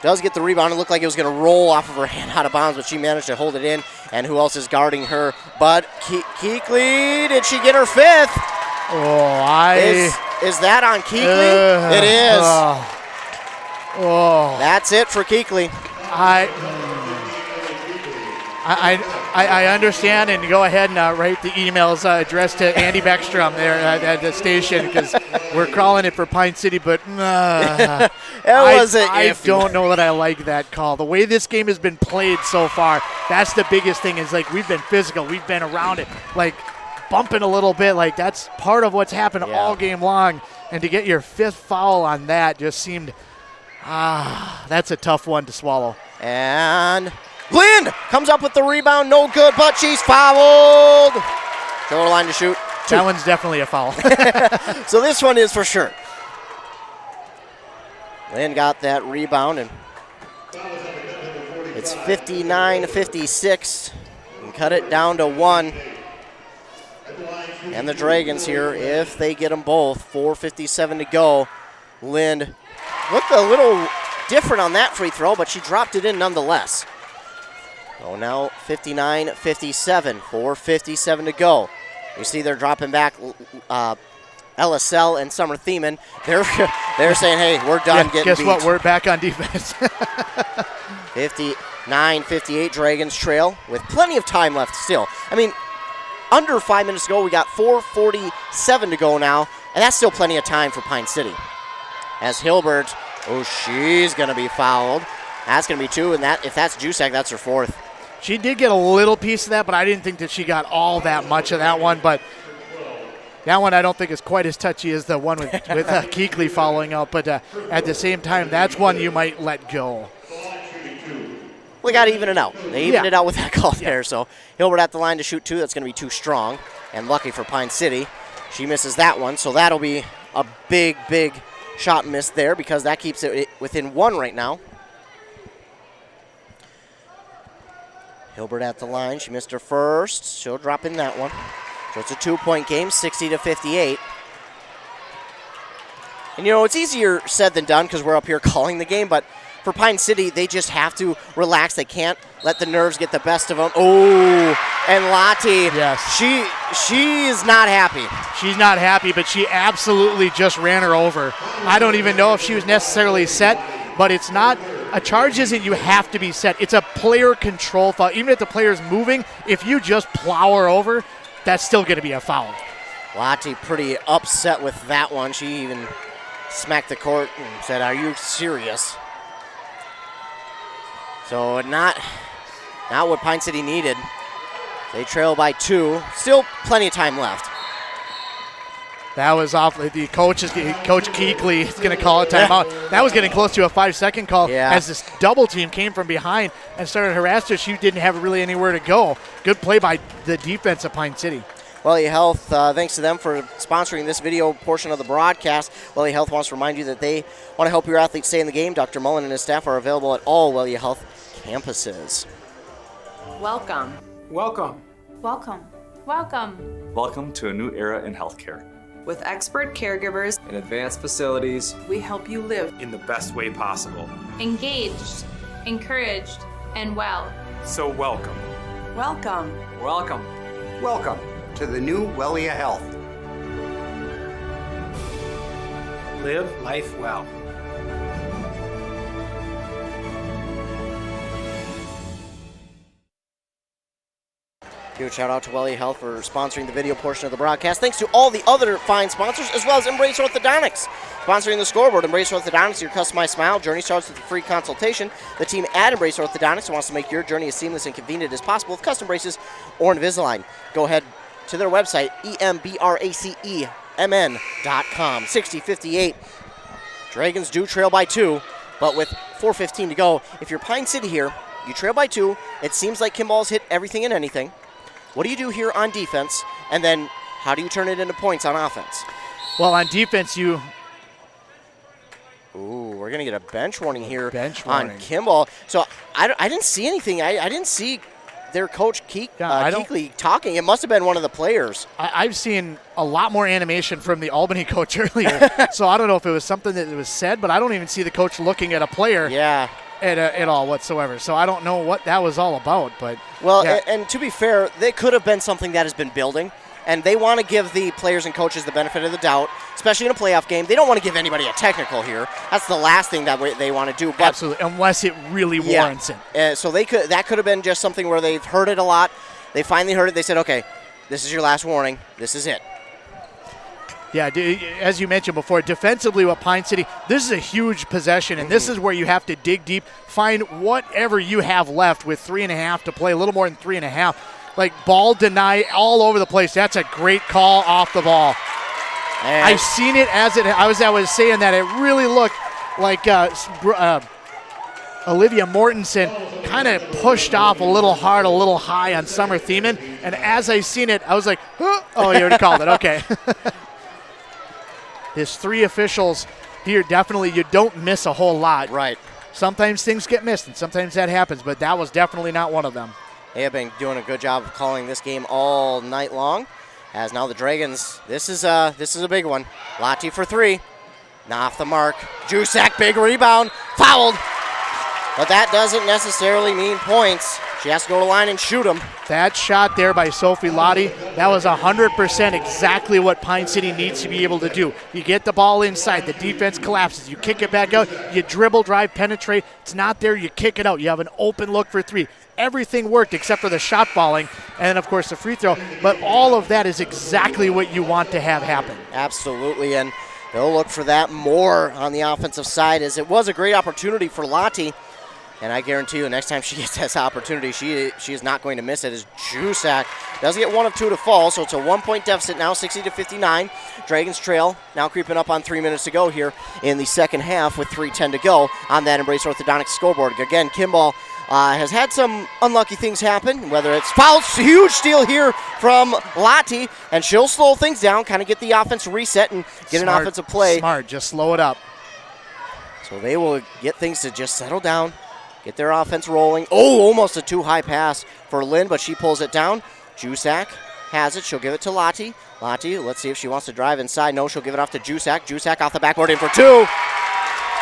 does get the rebound. It looked like it was going to roll off of her hand out of bounds, but she managed to hold it in. And who else is guarding her but Keekly? Did she get her fifth? Is that on Keekly? It is. That's it for Keekly. I understand, and go ahead and write the emails addressed to Andy Beckstrom there at the station because we're calling it for Pine City, but I don't know that I like that call. The way this game has been played so far, that's the biggest thing is, like, we've been physical. We've been around it, like, bumping a little bit. Like, that's part of what's happened all game long, and to get your fifth foul on that just seemed, that's a tough one to swallow. And Lind comes up with the rebound, no good, but she's fouled. Shoulder line to shoot. That one's definitely a foul. So this one is for sure. Lind got that rebound, and it's 59-56. And cut it down to 1. And the Dragons here, if they get them both, 4:57 to go. Lind looked a little different on that free throw, but she dropped it in nonetheless. So now 59-57, 4:57 to go. You see they're dropping back LSL and Summer Thiemann. They're saying, hey, we're done getting guess beat. what? We're back on defense. 59-58, Dragons trail with plenty of time left still. I mean, under 5 minutes to go, we got 4:47 to go now, and that's still plenty of time for Pine City. As Hilbert, she's going to be fouled. That's going to be 2, and if that's Jusek, that's her 4th. She did get a little piece of that, but I didn't think that she got all that much of that one. But that one I don't think is quite as touchy as the one with Keekly following up. But at the same time, that's one you might let go. We got to even it out. They evened it out with that call there. So Hilbert at the line to shoot 2. That's going to be too strong. And lucky for Pine City, she misses that one. So that'll be a big, big shot miss there because that keeps it within 1 right now. Hilbert at the line. She missed her first. She'll drop in that one. So it's a 2-point game, 60-58. And, it's easier said than done because we're up here calling the game, but for Pine City, they just have to relax. They can't let the nerves get the best of them. And Lottie, she's not happy. She's not happy, but she absolutely just ran her over. I don't even know if she was necessarily set, but it's not. A charge isn't you have to be set. It's a player control foul. Even if the player's moving, if you just plow her over, that's still going to be a foul. Lottie pretty upset with that one. She even smacked the court and said, "Are you serious?" So not what Pine City needed. They trail by 2. Still plenty of time left. That was awful. The Coach Keekly is going to call a timeout. That was getting close to a 5-second call as this double team came from behind and started harassing her. She didn't have really anywhere to go. Good play by the defense of Pine City. Welly Health, thanks to them for sponsoring this video portion of the broadcast. Welly Health wants to remind you that they want to help your athletes stay in the game. Dr. Mullen and his staff are available at all Welly Health campuses. Welcome. Welcome. Welcome. Welcome. Welcome to a new era in healthcare. With expert caregivers In advanced facilities, we help you live. in the best way possible. Engaged, encouraged, and well. So welcome. Welcome. Welcome. Welcome to the new Wellia Health. Live life well. Huge shout out to Welly Health for sponsoring the video portion of the broadcast. Thanks to all the other fine sponsors, as well as Embrace Orthodontics. Sponsoring the scoreboard, Embrace Orthodontics, your customized smile journey starts with a free consultation. The team at Embrace Orthodontics wants to make your journey as seamless and convenient as possible with custom braces or Invisalign. Go ahead to their website, embracemn.com. 60-58. Dragons do trail by 2. But with 4:15 to go, if you're Pine City here, you trail by 2. It seems like Kimball's hit everything and anything. What do you do here on defense? And then how do you turn it into points on offense? Well, on defense, Ooh, we're going to get a bench warning here warning. on Kimball. So I didn't see anything. I didn't see their coach Keekley talking. It must have been one of the players. I've seen a lot more animation from the Albany coach earlier, so I don't know if it was something that was said, but I don't even see the coach looking at a player at all whatsoever. So I don't know what that was all about. But well, and to be fair, they could have been something that has been building. And they want to give the players and coaches the benefit of the doubt, especially in a playoff game. They don't want to give anybody a technical here. That's the last thing that they want to do. But absolutely, unless it really warrants it. So that could have been just something where they've heard it a lot. They finally heard it. They said, okay, this is your last warning. This is it. Yeah, as you mentioned before, defensively with Pine City, this is a huge possession, and this is where you have to dig deep, find whatever you have left with 3.5 to play, a little more than 3.5. Like ball deny all over the place. That's a great call off the ball. And I've seen it as I was saying that it really looked like Olivia Mortensen kind of pushed off a little hard, a little high on Summer Thiemann. And as I seen it, I was like, huh? Oh, you already called it. Okay. There's 3 officials here. Definitely, you don't miss a whole lot. Right. Sometimes things get missed, and sometimes that happens, but that was definitely not one of them. They have been doing a good job of calling this game all night long. As now the Dragons, this is a big one. Lottie for 3. Not off the mark. Jusak, big rebound. Fouled. But that doesn't necessarily mean points. She has to go to the line and shoot them. That shot there by Sophie Lottie, that was 100% exactly what Pine City needs to be able to do. You get the ball inside, the defense collapses, you kick it back out, you dribble, drive, penetrate. It's not there, you kick it out. You have an open look for 3. Everything worked except for the shot falling and then, of course, the free throw. But all of that is exactly what you want to have happen. Absolutely, and they'll look for that more on the offensive side, as it was a great opportunity for Lottie. And I guarantee you, next time she gets this opportunity, she is not going to miss it. As Jusak does get 1 of 2 to fall, so it's a 1-point deficit now, 60-59. Dragons trail now creeping up on 3 minutes to go here in the second half with 3:10 to go on that Embrace Orthodontics scoreboard. Again, Kimball has had some unlucky things happen, whether it's fouls, huge steal here from Lottie, and she'll slow things down, kind of get the offense reset and get an offensive play. Smart, just slow it up. So they will get things to just settle down. Get their offense rolling. Oh, almost a too high pass for Lynn, but she pulls it down. Jusak has it. She'll give it to Lottie. Lottie, let's see if she wants to drive inside. No, she'll give it off to Jusak. Jusak off the backboard in for 2.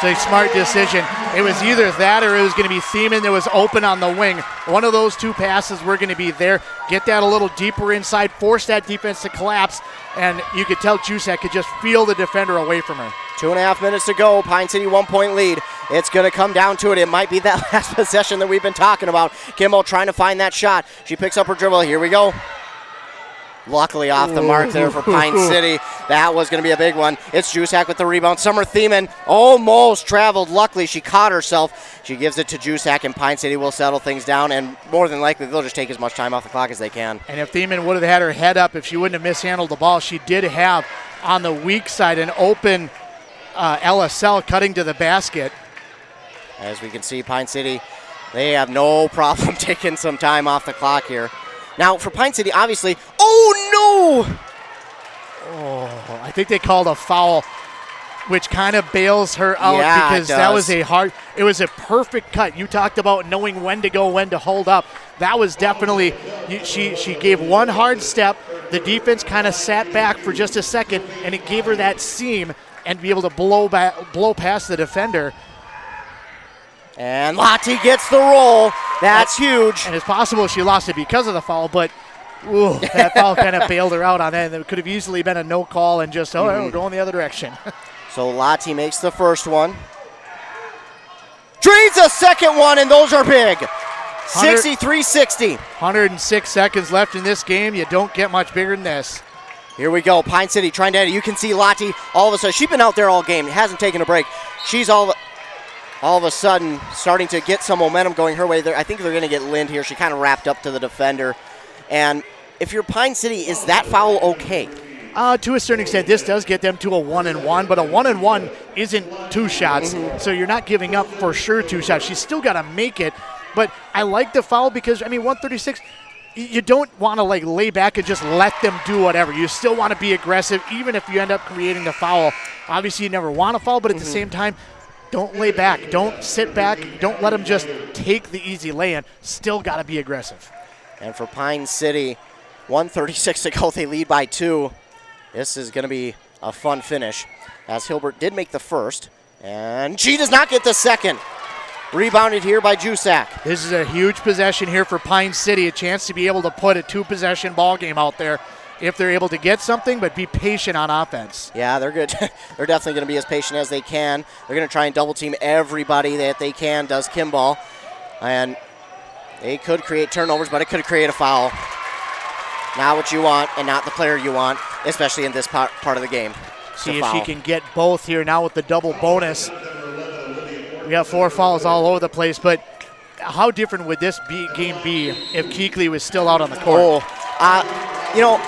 It's a smart decision. It was either that or it was going to be Thiemann that was open on the wing. One of those 2 passes were going to be there. Get that a little deeper inside, force that defense to collapse, and you could tell Jusak could just feel the defender away from her. 2.5 minutes to go. Pine City 1-point lead. It's going to come down to it. It might be that last possession that we've been talking about. Kimball trying to find that shot. She picks up her dribble. Here we go. Luckily off the mark there for Pine City. That was going to be a big one. It's Jusak with the rebound. Summer Thiemann almost traveled. Luckily, she caught herself. She gives it to Jusak, and Pine City will settle things down, and more than likely, they'll just take as much time off the clock as they can. And if Thiemann would have had her head up, if she wouldn't have mishandled the ball, she did have on the weak side an open LSL cutting to the basket. As we can see, Pine City, they have no problem taking some time off the clock here. Now, for Pine City, obviously, oh no! Oh, I think they called a foul, which kind of bails her out because that was it was a perfect cut. You talked about knowing when to go, when to hold up. That was definitely, she gave one hard step. The defense kind of sat back for just a second, and it gave her that seam and be able to blow past the defender. And Lottie gets the roll. That's huge. And it's possible she lost it because of the foul, but that foul kind of bailed her out on that. It could have easily been a no call and just, we're going the other direction. So Lottie makes the first one. Drains a second one, and those are big. 63-60. 106 seconds left in this game. You don't get much bigger than this. Here we go. Pine City trying to, you can see Lottie all of a sudden. She's been out there all game. Hasn't taken a break. She's all of a sudden starting to get some momentum going her way. I think they're going to get Lind here. She kind of wrapped up to the defender. And if you're Pine City, is that foul okay? To a certain extent, this does get them to a 1-1, but a 1-1 isn't 2 shots, so you're not giving up for sure 2 shots. She's still got to make it, but I like the foul because, 136, you don't want to lay back and just let them do whatever. You still want to be aggressive, even if you end up creating the foul. Obviously, you never want to foul, but at the same time, don't lay back. Don't sit back. Don't let them just take the easy lay-in. Still got to be aggressive. And for Pine City, 1:36 to go. They lead by 2. This is going to be a fun finish, as Hilbert did make the first, and she does not get the second. Rebounded here by Jusak. This is a huge possession here for Pine City, a chance to be able to put a 2-possession ball game out there if they're able to get something, but be patient on offense. Yeah, they're good. They're definitely going to be as patient as they can. They're going to try and double team everybody that they can, does Kimball. And they could create turnovers, but it could create a foul. Not what you want and not the player you want, especially in this part of the game. See if she can get both here now with the double bonus. We have 4 fouls all over the place, but how different would this game be if Keekly was still out on the court? I don't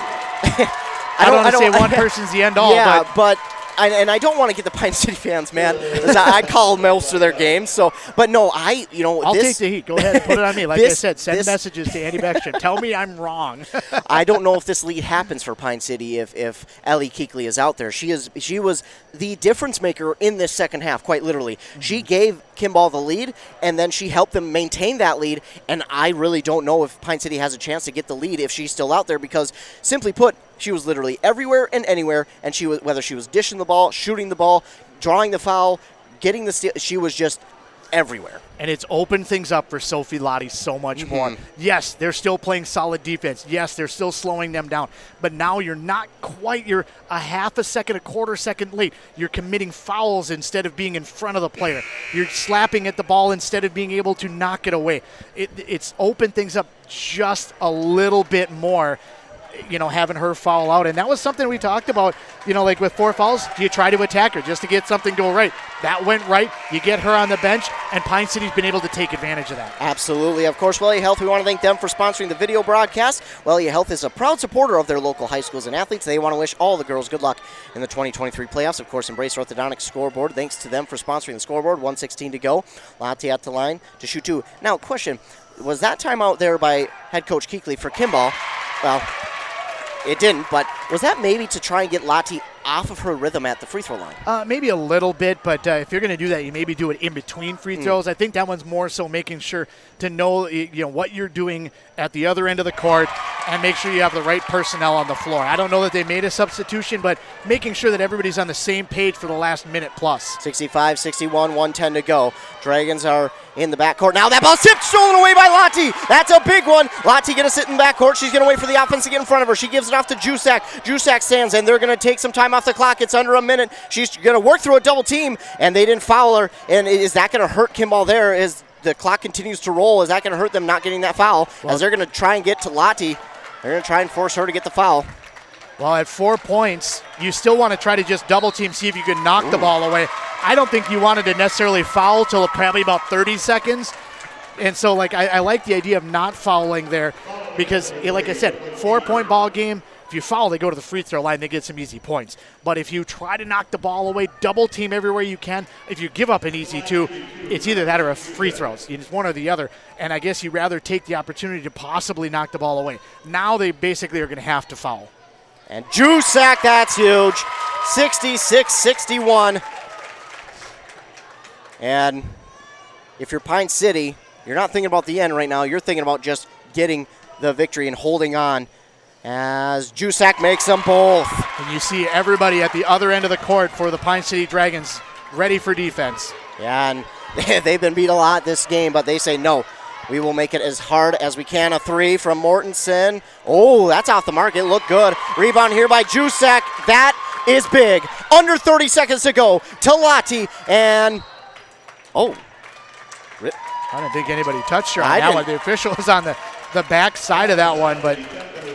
want to say one person's the end all, but I don't want to get the Pine City fans mad. I call most of their games, but no, I'll take the heat. Go ahead and put it on me. Like I said, send messages to Andy Beckstrom. Tell me I'm wrong. I don't know if this lead happens for Pine City if Ellie Keekly is out there. She was the difference maker in this second half, quite literally. She gave Kimball the lead, and then she helped them maintain that lead, and I really don't know if Pine City has a chance to get the lead if she's still out there, because simply put, she was literally everywhere and anywhere, and whether she was dishing the ball, shooting the ball, drawing the foul, getting the steal, she was just everywhere. And it's opened things up for Sophie Lottie so much more. Yes, they're still playing solid defense. Yes, they're still slowing them down. But now you're a half a second, a quarter second late. You're committing fouls instead of being in front of the player. You're slapping at the ball instead of being able to knock it away. It's opened things up just a little bit more, having her foul out. And that was something we talked about, with 4 fouls, you try to attack her just to get something go right. That went right. You get her on the bench, and Pine City's been able to take advantage of that. Absolutely. Of course, Wellia Health, we want to thank them for sponsoring the video broadcast. Wellia Health is a proud supporter of their local high schools and athletes. They want to wish all the girls good luck in the 2023 playoffs. Of course, embrace orthodontic scoreboard. Thanks to them for sponsoring the scoreboard. 1:16 to go. Lottie at the line to shoot 2. Now, question, was that timeout there by head coach Keekly for Kimball? Well, it didn't, but was that maybe to try and get Lottie off of her rhythm at the free throw line? Maybe a little bit, but if you're going to do that, you maybe do it in between free throws. I think that one's more so making sure to know what you're doing at the other end of the court and make sure you have the right personnel on the floor. I don't know that they made a substitution, but making sure that everybody's on the same page for the last minute plus. 65-61, 1:10 to go. Dragons are in the backcourt. Now that ball's tipped, stolen away by Lottie. That's a big one. Lottie going to sit in the backcourt. She's going to wait for the offense to get in front of her. She gives it off to Jusak. Jusak stands, and they're going to take some time off the clock. It's under a minute. She's going to work through a double team, and they didn't foul her. And is that going to hurt Kimball there as the clock continues to roll? Is that going to hurt them not getting that foul? As they're going to try and get to Lottie. They're going to try and force her to get the foul. Well, at 4 points, you still want to try to just double team, see if you can knock the ball away. I don't think you wanted to necessarily foul till probably about 30 seconds. And so, I like the idea of not fouling there because, like I said, 4-point ball game. If you foul, they go to the free throw line, they get some easy points. But if you try to knock the ball away, double team everywhere you can, if you give up an easy 2, it's either that or a free throws. It's one or the other. And I guess you'd rather take the opportunity to possibly knock the ball away. Now they basically are going to have to foul. And Jusak, that's huge. 66-61. And if you're Pine City, you're not thinking about the end right now. You're thinking about just getting the victory and holding on as Jusak makes them both. And you see everybody at the other end of the court for the Pine City Dragons ready for defense. Yeah, and they've been beat a lot this game, but they say no. We will make it as hard as we can. A 3 from Mortensen. Oh, that's off the mark. It looked good. Rebound here by Jusak. That is big. Under 30 seconds to go to Lottie. And, I didn't think anybody touched her on that one. The official was on the back side of that one, but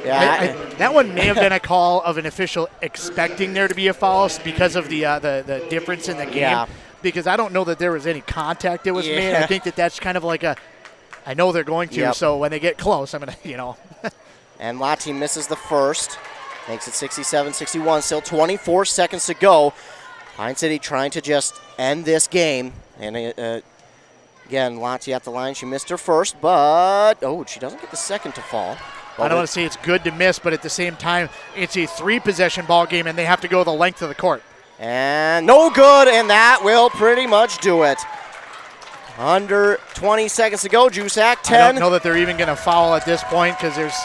that one may have been a call of an official expecting there to be a foul because of the difference in the game. Yeah. Because I don't know that there was any contact that was made. I think that's kind of like I know they're going to, so when they get close, I'm going to, And Lottie misses the first. Makes it 67-61. Still 24 seconds to go. Pine City trying to just end this game. And again, Lottie at the line. She missed her first, but she doesn't get the second to fall. I don't want to say it's good to miss, but at the same time, it's a 3-possession ball game, and they have to go the length of the court. And no good, and that will pretty much do it. Under 20 seconds to go. Jusac 10. I don't know that they're even going to foul at this point because there's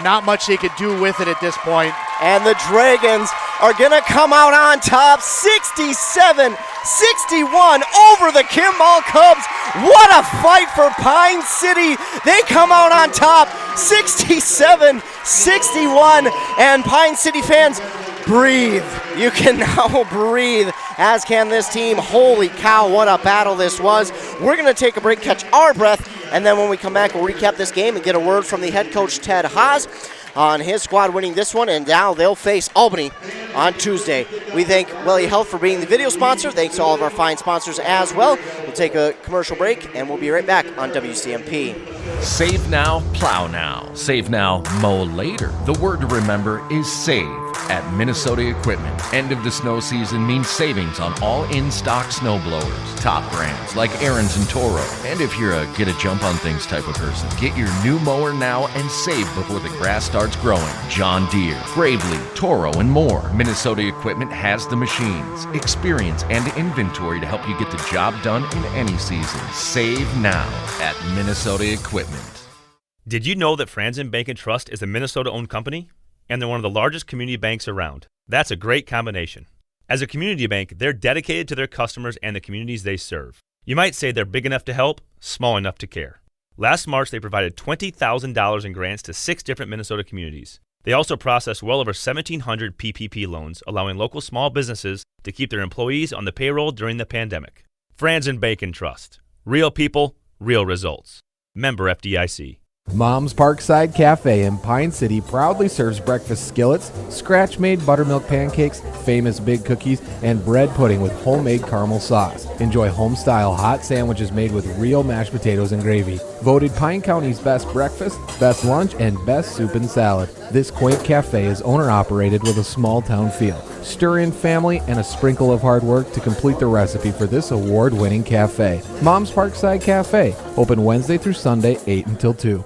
not much they could do with it at this point. And the Dragons are going to come out on top 67-61 over the Kimball Cubs. What a fight for Pine City. They come out on top 67-61, and Pine City fans, breathe. You can now breathe, as can this team. Holy cow, what a battle this was. We're going to take a break, catch our breath, and then when we come back, we'll recap this game and get a word from the head coach, Ted Haas, on his squad winning this one, and now they'll face Albany on Tuesday. We thank Wellia Health for being the video sponsor. Thanks to all of our fine sponsors as well. We'll take a commercial break, and we'll be right back on WCMP. Save now, plow now. Save now, mow later. The word to remember is save at Minnesota Equipment. End of the snow season means savings on all in-stock snow blowers. Top brands like Ariens and Toro. And if you're a get-a-jump-on-things type of person, get your new mower now and save before the grass starts growing. John Deere, Gravely, Toro, and more. Minnesota Equipment has the machines, experience, and inventory to help you get the job done in any season. Save now at Minnesota Equipment. Did you know that Franz & Bank & Trust is a Minnesota-owned company? And they're one of the largest community banks around. That's a great combination. As a community bank, they're dedicated to their customers and the communities they serve. You might say they're big enough to help, small enough to care. Last March, they provided $20,000 in grants to 6 different Minnesota communities. They also processed well over 1,700 PPP loans, allowing local small businesses to keep their employees on the payroll during the pandemic. Franz & Bank & Trust. Real people, real results. Member FDIC. Mom's Parkside Cafe in Pine City proudly serves breakfast skillets, scratch-made buttermilk pancakes, famous big cookies, and bread pudding with homemade caramel sauce. Enjoy home-style hot sandwiches made with real mashed potatoes and gravy. Voted Pine County's best breakfast, best lunch, and best soup and salad. This quaint cafe is owner-operated with a small-town feel. Stir in family and a sprinkle of hard work to complete the recipe for this award-winning cafe. Mom's Parkside Cafe, open Wednesday through Sunday, 8 until 2.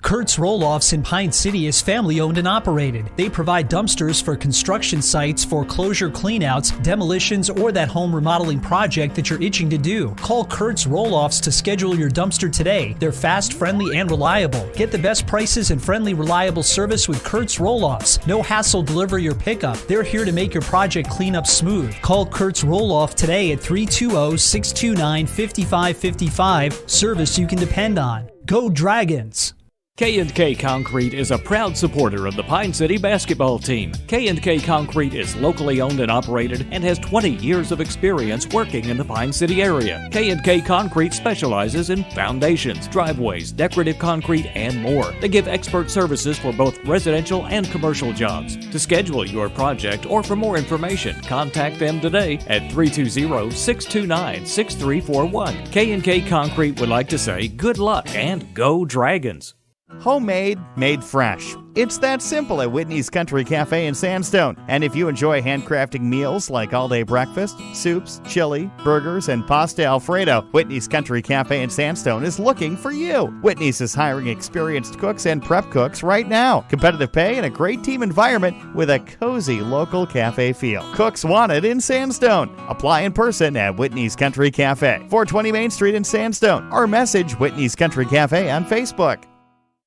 Kurt's Roll-Offs in Pine City is family-owned and operated. They provide dumpsters for construction sites, foreclosure cleanouts, demolitions, or that home remodeling project that you're itching to do. Call Kurt's Roll-Offs to schedule your dumpster today. They're fast, friendly, and reliable. Get the best prices and friendly, reliable service with Kurt's Roll-Offs. No hassle deliver your pickup. They're here to make your project cleanup smooth. Call Kurt's Roll-Off today at 320-629-5555. Service you can depend on. Go Dragons! K&K Concrete is a proud supporter of the Pine City basketball team. K&K Concrete is locally owned and operated and has 20 years of experience working in the Pine City area. K&K Concrete specializes in foundations, driveways, decorative concrete, and more. They give expert services for both residential and commercial jobs. To schedule your project or for more information, contact them today at 320-629-6341. K&K Concrete would like to say good luck and go Dragons. Homemade, made fresh. It's that simple at Whitney's Country Cafe in Sandstone. And if you enjoy handcrafting meals like all-day breakfast, soups, chili, burgers, and pasta Alfredo, Whitney's Country Cafe in Sandstone is looking for you. Whitney's is hiring experienced cooks and prep cooks right now. Competitive pay and a great team environment with a cozy local cafe feel. Cooks wanted in Sandstone. Apply in person at Whitney's Country Cafe, 420 Main Street in Sandstone, or message Whitney's Country Cafe on Facebook.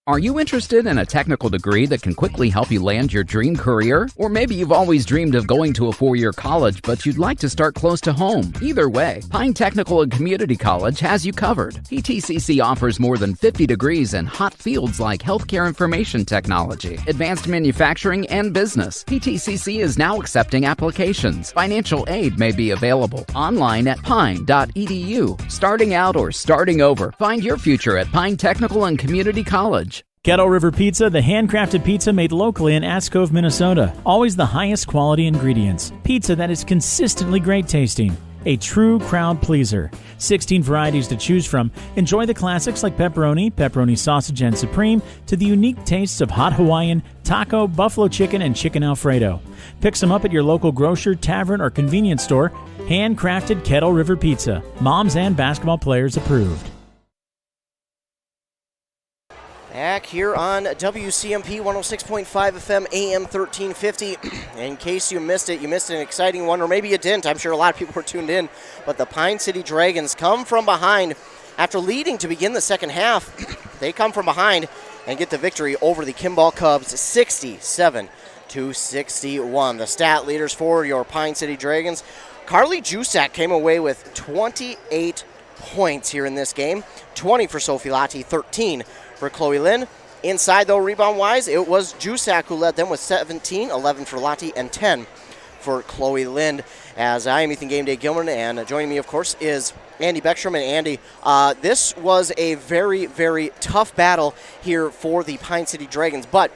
Are you interested in a technical degree that can quickly help you land your dream career? Or maybe you've always dreamed of going to a 4-year college, but you'd like to start close to home. Either way, Pine Technical and Community College has you covered. PTCC offers more than 50 degrees in hot fields like healthcare information technology, advanced manufacturing, and business. PTCC is now accepting applications. Financial aid may be available online at pine.edu. Starting out or starting over, find your future at Pine Technical and Community College. Kettle River Pizza, the handcrafted pizza made locally in Ask Cove, Minnesota. Always the highest quality ingredients. Pizza that is consistently great tasting. a true crowd pleaser. 16 varieties to choose from. Enjoy the classics like pepperoni, pepperoni sausage and supreme, to the unique tastes of hot Hawaiian, taco, buffalo chicken, and chicken Alfredo. Pick some up at your local grocer, tavern, or convenience store. Handcrafted Kettle River Pizza. Moms and basketball players approved. Back here on WCMP 106.5 FM AM 1350. In case you missed it, you missed an exciting one, or maybe you didn't. I'm sure a lot of people were tuned in. But the Pine City Dragons come from behind after leading to begin the second half. They come from behind and get the victory over the Kimball Cubs 67-61. The stat leaders for your Pine City Dragons. Carly Jusak came away with 28 points here in this game. 20 for Sophie Lottie, 13 for Chloe Lynn. Inside, though, rebound-wise, it was Jusak who led them with 17, 11 for Lottie, and 10 for Chloe Lind. As I am Ethan Game Day Gilman, and joining me, of course, is Andy Beckstrom. And Andy, this was a very, very tough battle here for the Pine City Dragons. But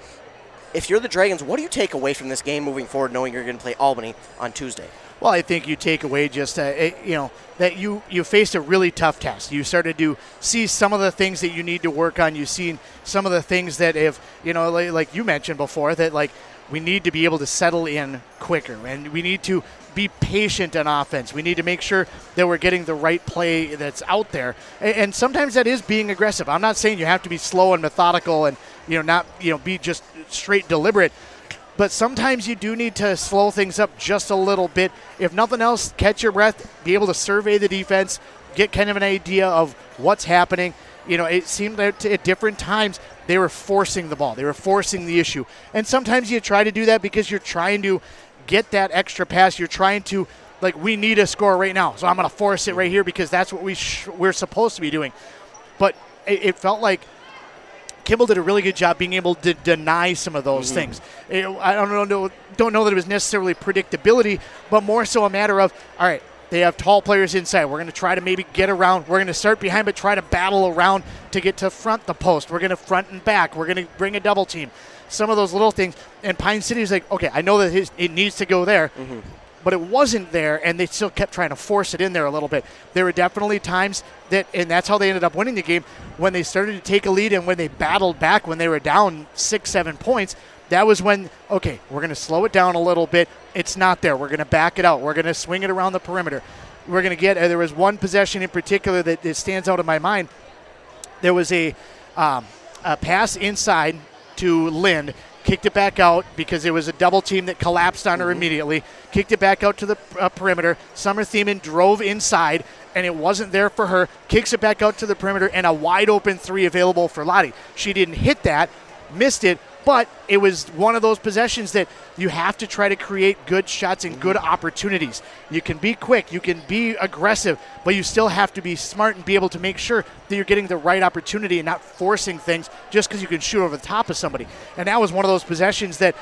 if you're the Dragons, what do you take away from this game moving forward, knowing you're going to play Albany on Tuesday? Well, I think you take away just, that you faced a really tough test. You started to see some of the things that you need to work on. You've seen some of the things that have, like you mentioned before, that like we need to be able to settle in quicker, and we need to be patient on offense. We need to make sure that we're getting the right play that's out there. And sometimes that is being aggressive. I'm not saying you have to be slow and methodical and, not, be just straight deliberate. But sometimes you do need to slow things up just a little bit. If nothing else, catch your breath, be able to survey the defense, get kind of an idea of what's happening. It seemed that at different times they were forcing the ball. They were forcing the issue. And sometimes you try to do that because you're trying to get that extra pass. You're trying to, we need a score right now, so I'm going to force it right here because that's what we're supposed to be doing. But it felt like Kimball did a really good job being able to deny some of those things. I don't know that it was necessarily predictability, but more so a matter of, all right, they have tall players inside. We're going to try to maybe get around. We're going to start behind, but try to battle around to get to front the post. We're going to front and back. We're going to bring a double team. Some of those little things. And Pine City is like, okay, I know that it needs to go there. But it wasn't there, and they still kept trying to force it in there a little bit. There were definitely times and that's how they ended up winning the game, when they started to take a lead and when they battled back when they were down 6-7 points. That was when, okay, we're going to slow it down a little bit. It's not there. We're going to back it out. We're going to swing it around the perimeter. We're going to there was one possession in particular that stands out in my mind. There was a pass inside to Lind. Kicked it back out because it was a double team that collapsed on her immediately. Kicked it back out to the perimeter. Summer Thiemann drove inside, and it wasn't there for her. Kicks it back out to the perimeter, and a wide open three available for Lottie. She didn't hit that, missed it, but it was one of those possessions that you have to try to create good shots and good opportunities. You can be quick, you can be aggressive, but you still have to be smart and be able to make sure that you're getting the right opportunity and not forcing things just because you can shoot over the top of somebody. And that was one of those possessions that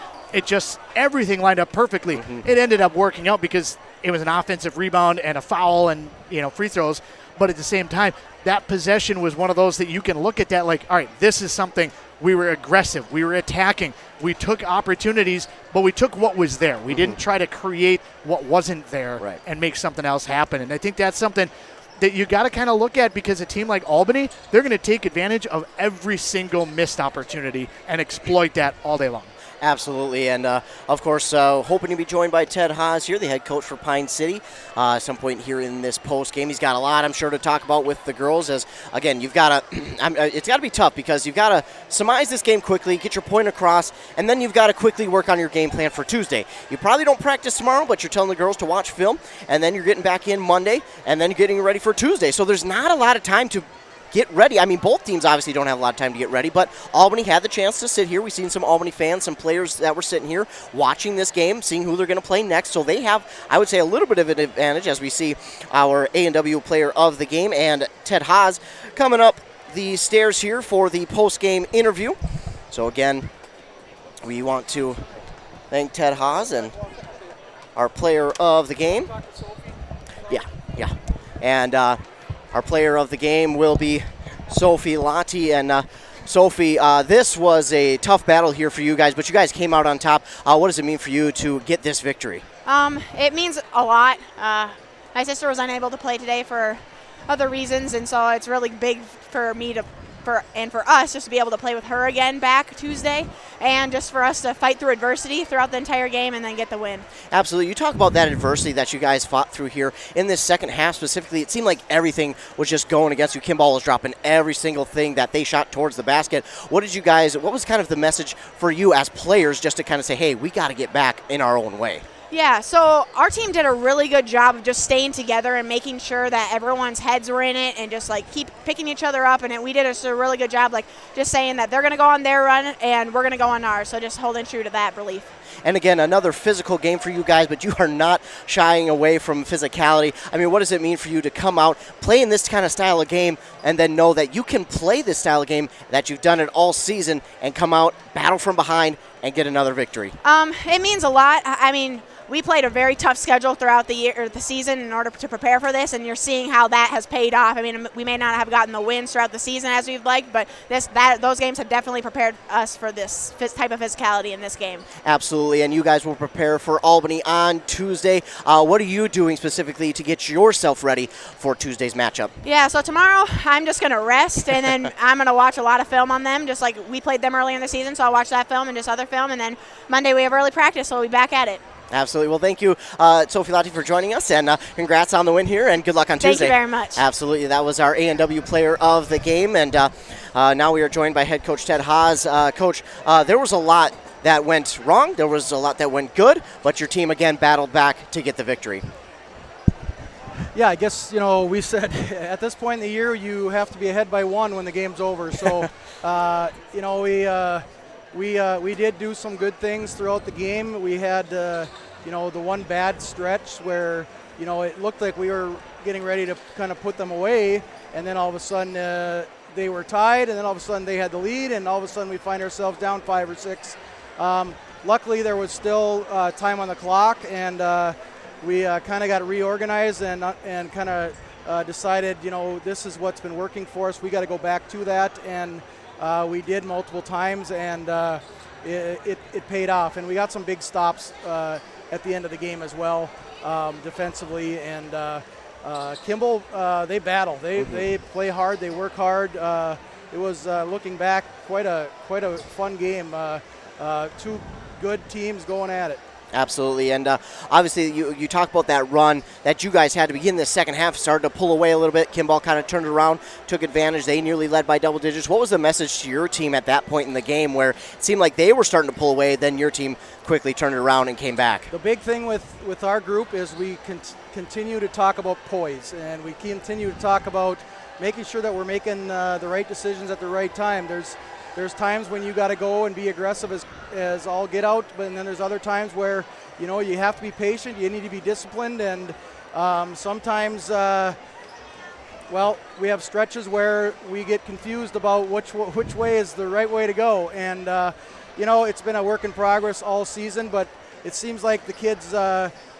everything lined up perfectly. It ended up working out because it was an offensive rebound and a foul and, free throws. But at the same time, that possession was one of those that you can look at that like, all right, this is something. We were aggressive. We were attacking. We took opportunities, but we took what was there. We didn't try to create what wasn't there and make something else happen. And I think that's something that you got to kind of look at, because a team like Albany, they're going to take advantage of every single missed opportunity and exploit that all day long. Absolutely, and of course, hoping to be joined by Ted Haas here, the head coach for Pine City, at some point here in this post game. He's got a lot, I'm sure, to talk about with the girls. As again, you've got to, it's got to be tough because you've got to surmise this game quickly, get your point across, and then you've got to quickly work on your game plan for Tuesday. You probably don't practice tomorrow, but you're telling the girls to watch film, and then you're getting back in Monday, and then you're getting ready for Tuesday. So there's not a lot of time to get ready. I mean, both teams obviously don't have a lot of time to get ready, but Albany had the chance to sit here. We've seen some Albany fans, some players that were sitting here watching this game, seeing who they're going to play next. So they have, I would say, a little bit of an advantage as we see our A&W player of the game and Ted Haas coming up the stairs here for the post-game interview. So again, we want to thank Ted Haas and our player of the game. Yeah. And our player of the game will be Sophie Lottie. And Sophie, this was a tough battle here for you guys, but you guys came out on top. What does it mean for you to get this victory? It means a lot. My sister was unable to play today for other reasons, and so it's really big for me for us just to be able to play with her again back Tuesday, and just for us to fight through adversity throughout the entire game and then get the win. Absolutely. You talk about that adversity that you guys fought through here in this second half specifically. It seemed like everything was just going against you. Kimball was dropping every single thing that they shot towards the basket. What was kind of the message for you as players just to kind of say, hey, we got to get back in our own way? Yeah, so our team did a really good job of just staying together and making sure that everyone's heads were in it and just like keep picking each other up. And we did a really good job, like just saying that they're going to go on their run and we're going to go on ours. So just holding true to that belief. And again, another physical game for you guys, but you are not shying away from physicality. I mean, what does it mean for you to come out, play in this kind of style of game, and then know that you can play this style of game, that you've done it all season, and come out, battle from behind, and get another victory? It means a lot. I mean, we played a very tough schedule throughout the year, or the season, in order to prepare for this, and you're seeing how that has paid off. I mean, we may not have gotten the wins throughout the season as we'd like, but those games have definitely prepared us for this type of physicality in this game. Absolutely, and you guys will prepare for Albany on Tuesday. What are you doing specifically to get yourself ready for Tuesday's matchup? Yeah, so tomorrow I'm just going to rest, and then I'm going to watch a lot of film on them, just like we played them earlier in the season, so I'll watch that film and just other film, and then Monday we have early practice, so we'll be back at it. Absolutely. Well, thank you, Sophie Lotti, for joining us, and congrats on the win here, and good luck on Tuesday. Thank you very much. Absolutely. That was our A&W player of the game, and now we are joined by head coach Ted Haas. Coach, there was a lot that went wrong. There was a lot that went good, but your team, again, battled back to get the victory. Yeah, I guess, we said at this point in the year you have to be ahead by one when the game's over. So, we did do some good things throughout the game. We had, the one bad stretch where, it looked like we were getting ready to kind of put them away, and then all of a sudden they were tied, and then all of a sudden they had the lead, and all of a sudden we find ourselves down 5 or 6. Luckily, there was still time on the clock, and we kind of got reorganized and kind of decided, this is what's been working for us. We got to go back to that, and we did multiple times, and it paid off. And we got some big stops at the end of the game as well, defensively. And Kimball, they battle. They play hard. They work hard. It was, looking back, quite a fun game. Two good teams going at it. Absolutely, and obviously you talk about that run that you guys had to begin the second half, started to pull away a little bit. Kimball kind of turned it around, took advantage. They nearly led by double digits. What was the message to your team at that point in the game where it seemed like they were starting to pull away, then your team quickly turned it around and came back? The big thing with our group is we continue to talk about poise, and we continue to talk about making sure that we're making the right decisions at the right time. There's times when you got to go and be aggressive as all get out, but then there's other times where, you have to be patient, you need to be disciplined, and sometimes, we have stretches where we get confused about which way is the right way to go. And, it's been a work in progress all season, but it seems like the kids,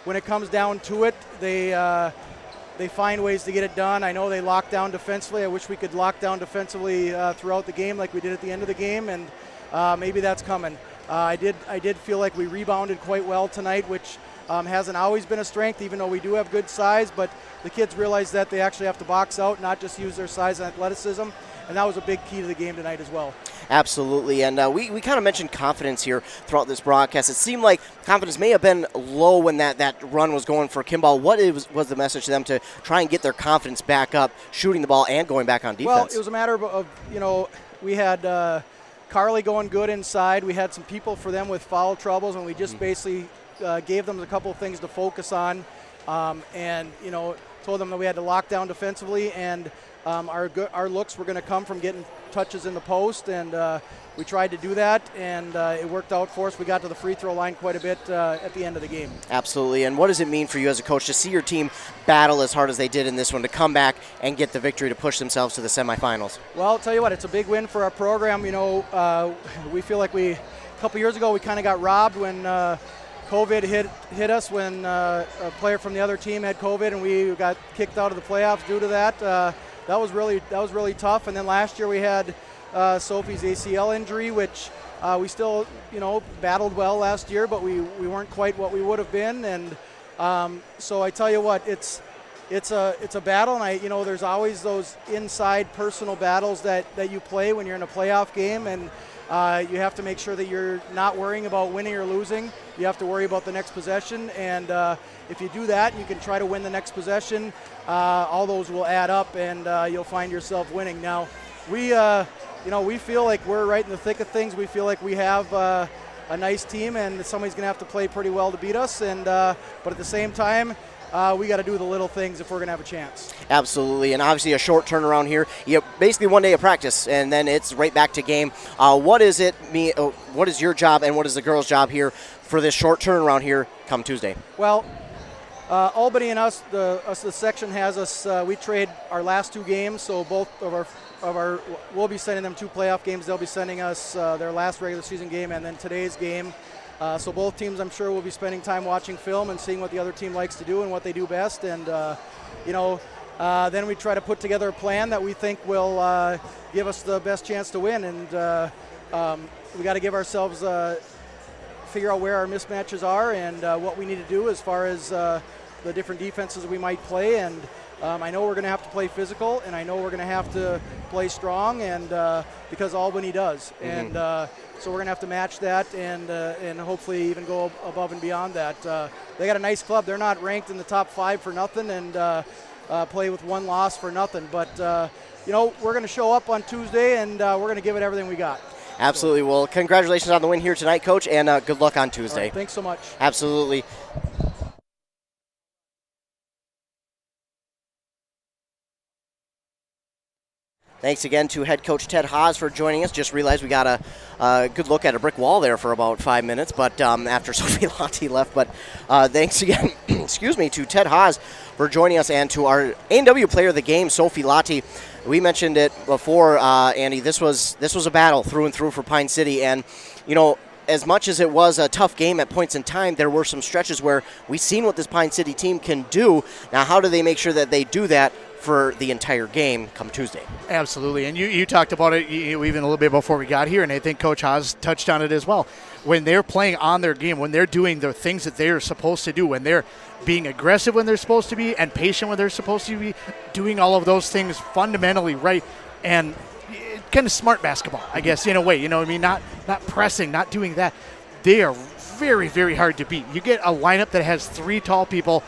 when it comes down to it, they find ways to get it done. I know they lock down defensively. I wish we could lock down defensively throughout the game like we did at the end of the game, and maybe that's coming. I did feel like we rebounded quite well tonight, which hasn't always been a strength, even though we do have good size, but the kids realize that they actually have to box out, not just use their size and athleticism, and that was a big key to the game tonight as well. Absolutely, and we kind of mentioned confidence here throughout this broadcast. It seemed like confidence may have been low when that run was going for Kimball. What was the message to them to try and get their confidence back up, shooting the ball and going back on defense? Well, it was a matter of we had Carly going good inside. We had some people for them with foul troubles, and we just basically gave them a couple of things to focus on, and told them that we had to lock down defensively, and our looks were going to come from getting touches in the post, and we tried to do that, and it worked out for us. We got to the free throw line quite a bit at the end of the game. Absolutely, and what does it mean for you as a coach to see your team battle as hard as they did in this one, to come back and get the victory to push themselves to the semifinals? Well, I'll tell you what, it's a big win for our program. We feel like a couple years ago we kind of got robbed when COVID hit us, when a player from the other team had COVID and we got kicked out of the playoffs due to that. That was really tough. And then last year we had Sophie's ACL injury, which we still battled well last year, but we weren't quite what we would have been. And so I tell you what, it's it's a battle, and there's always those inside personal battles that you play when you're in a playoff game, and you have to make sure that you're not worrying about winning or losing. You have to worry about the next possession, and if you do that, you can try to win the next possession. All those will add up, and you'll find yourself winning. Now, we feel like we're right in the thick of things. We feel like we have a nice team, and somebody's going to have to play pretty well to beat us. And but at the same time, we got to do the little things if we're going to have a chance. Absolutely, and obviously a short turnaround here. Basically 1 day of practice, and then it's right back to game. What is your job, and what is the girls' job here for this short turnaround here come Tuesday? Well, Albany and us, the section has us. We trade our last 2 games, so both of our we'll be sending them 2 playoff games. They'll be sending us their last regular season game, and then today's game. So both teams, I'm sure, will be spending time watching film and seeing what the other team likes to do and what they do best. And then we try to put together a plan that we think will give us the best chance to win. And we got to give ourselves figure out where our mismatches are and what we need to do as far as the different defenses we might play. And I know we're going to have to play physical, and I know we're going to have to play strong, and because Albany does. Mm-hmm. And so we're going to have to match that and hopefully even go above and beyond that. They got a nice club. They're not ranked in the top 5 for nothing, and play with 1 loss for nothing. But, we're going to show up on Tuesday, and we're going to give it everything we got. Absolutely. Well, congratulations on the win here tonight, Coach, and good luck on Tuesday. All right, thanks so much. Absolutely. Thanks again to head coach Ted Haas for joining us. Just realized we got a good look at a brick wall there for about 5 minutes, but after Sophie Lotti left. But thanks again, to Ted Haas for joining us, and to our A&W player of the game, Sophie Lotti. We mentioned it before, Andy. This was a battle through and through for Pine City, and as much as it was a tough game at points in time, there were some stretches where we've seen what this Pine City team can do. Now, how do they make sure that they do that for the entire game come Tuesday? Absolutely, and you talked about it even a little bit before we got here, and I think Coach Haas touched on it as well. When they're playing on their game, when they're doing the things that they're supposed to do, when they're being aggressive when they're supposed to be and patient when they're supposed to be, doing all of those things fundamentally right, and kind of smart basketball, I guess, in a way. Not pressing, not doing that. They are very, very hard to beat. You get a lineup that has 3 tall people,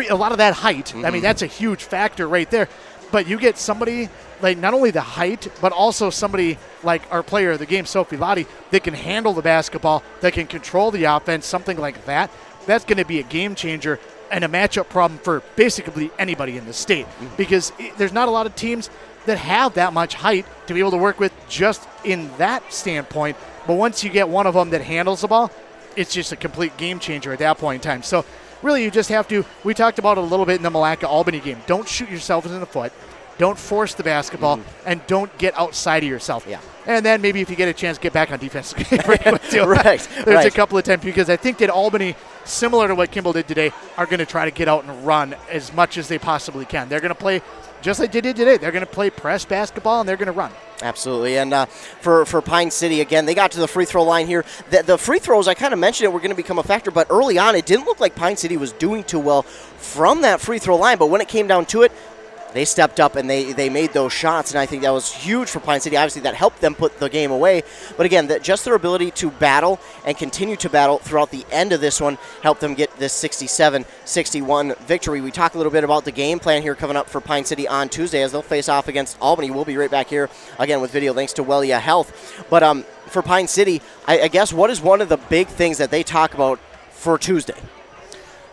a lot of that height. Mm-hmm. I mean, that's a huge factor right there. But you get somebody like not only the height, but also somebody like our player of the game, Sophie Lotti, that can handle the basketball, that can control the offense, something like that. That's going to be a game changer and a matchup problem for basically anybody in the state, because there's not a lot of teams that have that much height to be able to work with just in that standpoint. But once you get one of them that handles the ball, it's just a complete game changer at that point in time. So really, you just have to, we talked about it a little bit in the Malacca-Albany game. Don't shoot yourself in the foot. Don't force the basketball, and don't get outside of yourself. Yeah. And then maybe if you get a chance, get back on defense. Right. There's a couple of times, because I think that Albany, similar to what Kimball did today, are going to try to get out and run as much as they possibly can. They're going to play just like they did today. They're going to play press basketball, and they're going to run. Absolutely. And for Pine City, again, they got to the free throw line here. The free throws, I kind of mentioned it, were going to become a factor, but early on it didn't look like Pine City was doing too well from that free throw line. But when it came down to it, they stepped up and they made those shots, and I think that was huge for Pine City. Obviously, that helped them put the game away. But again, just their ability to battle and continue to battle throughout the end of this one helped them get this 67-61 victory. We talked a little bit about the game plan here coming up for Pine City on Tuesday as they'll face off against Albany. We'll be right back here again with video thanks to Wellia Health. But for Pine City, I guess what is one of the big things that they talk about for Tuesday?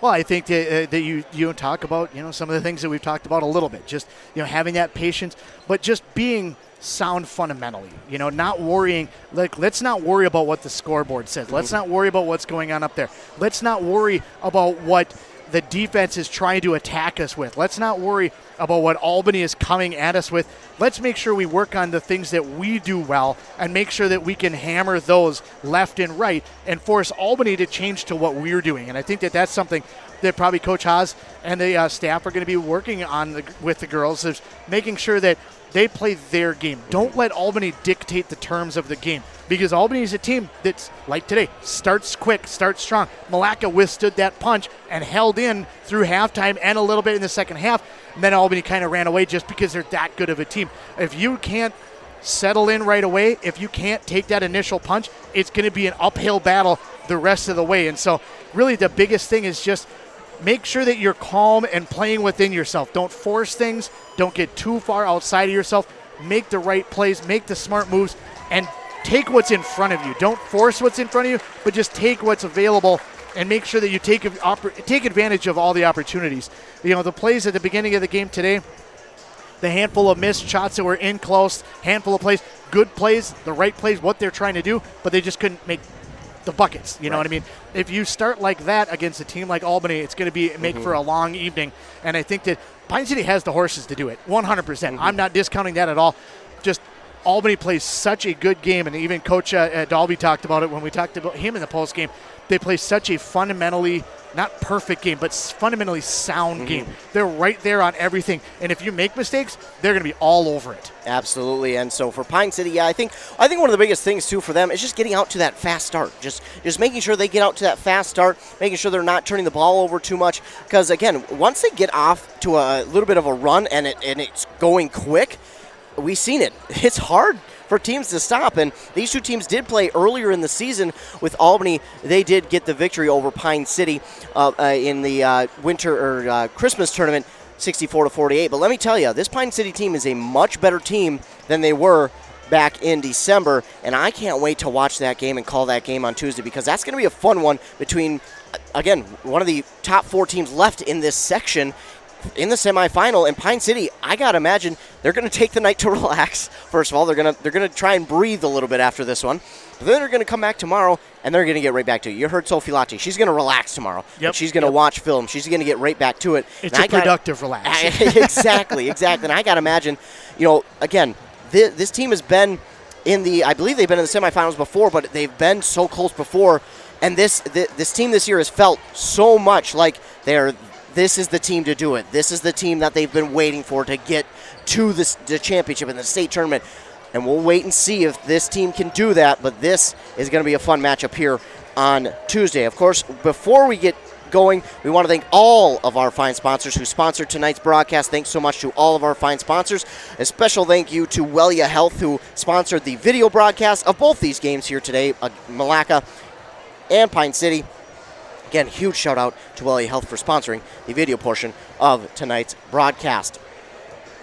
Well, I think that you talk about, some of the things that we've talked about a little bit, just, having that patience, but just being sound fundamentally, not worrying, let's not worry about what the scoreboard says. Let's not worry about what's going on up there. Let's not worry about what the defense is trying to attack us with. Let's not worry about what Albany is coming at us with. Let's make sure we work on the things that we do well and make sure that we can hammer those left and right and force Albany to change to what we're doing. And I think that that's something that probably Coach Haas and the staff are going to be working on with the girls is making sure that they play their game. Don't let Albany dictate the terms of the game, because Albany is a team that's, like today, starts quick, starts strong. Malacca withstood that punch and held in through halftime and a little bit in the second half, and then Albany kind of ran away just because they're that good of a team. If you can't settle in right away, if you can't take that initial punch, it's going to be an uphill battle the rest of the way. And so really the biggest thing is just make sure that you're calm and playing within yourself. Don't force things. Don't get too far outside of yourself. Make the right plays, make the smart moves, and take what's in front of you. Don't force what's in front of you, but just take what's available and make sure that you take advantage of all the opportunities. You know, the plays at the beginning of the game today, the handful of missed shots that were in close, handful of plays, good plays, the right plays, what they're trying to do, but they just couldn't make the buckets. You know what I mean? If you start like that against a team like Albany, it's going to make for a long evening. And I think that Pine City has the horses to do it, 100%. I'm not discounting that at all. Just Albany plays such a good game, and even Coach Dalby talked about it when we talked about him in the post game. They play such a fundamentally, not perfect game, but fundamentally sound game. They're right there on everything, and if you make mistakes, they're going to be all over it. Absolutely. And so for Pine City, yeah, I think one of the biggest things too for them is just getting out to that fast start. Just making sure they get out to that fast start, making sure they're not turning the ball over too much. Because again, once they get off to a little bit of a run and it's going quick, we've seen it. It's hard for teams to stop, and these two teams did play earlier in the season with Albany. They did get the victory over Pine City in the winter or Christmas tournament, 64-48. But let me tell you, this Pine City team is a much better team than they were back in December, and I can't wait to watch that game and call that game on Tuesday, because that's going to be a fun one between, again, one of the top 4 teams left in this section in the semifinal. And Pine City, I gotta imagine they're gonna take the night to relax. First of all, they're gonna try and breathe a little bit after this one, but then they're gonna come back tomorrow and they're gonna get right back to it. You heard Sophie Latti. She's gonna relax tomorrow. Yep. She's gonna watch film. She's gonna get right back to it. It's a productive relax. Exactly. And I gotta imagine, again, this team has been I believe they've been in the semifinals before, but they've been so close before, and this team this year has felt so much like this is the team to do it. This is the team that they've been waiting for to get to the championship in the state tournament. And we'll wait and see if this team can do that. But this is going to be a fun matchup here on Tuesday. Of course, before we get going, we want to thank all of our fine sponsors who sponsored tonight's broadcast. Thanks so much to all of our fine sponsors. A special thank you to Wellia Health, who sponsored the video broadcast of both these games here today, Malacca and Pine City. Again, huge shout out to Wellia Health for sponsoring the video portion of tonight's broadcast.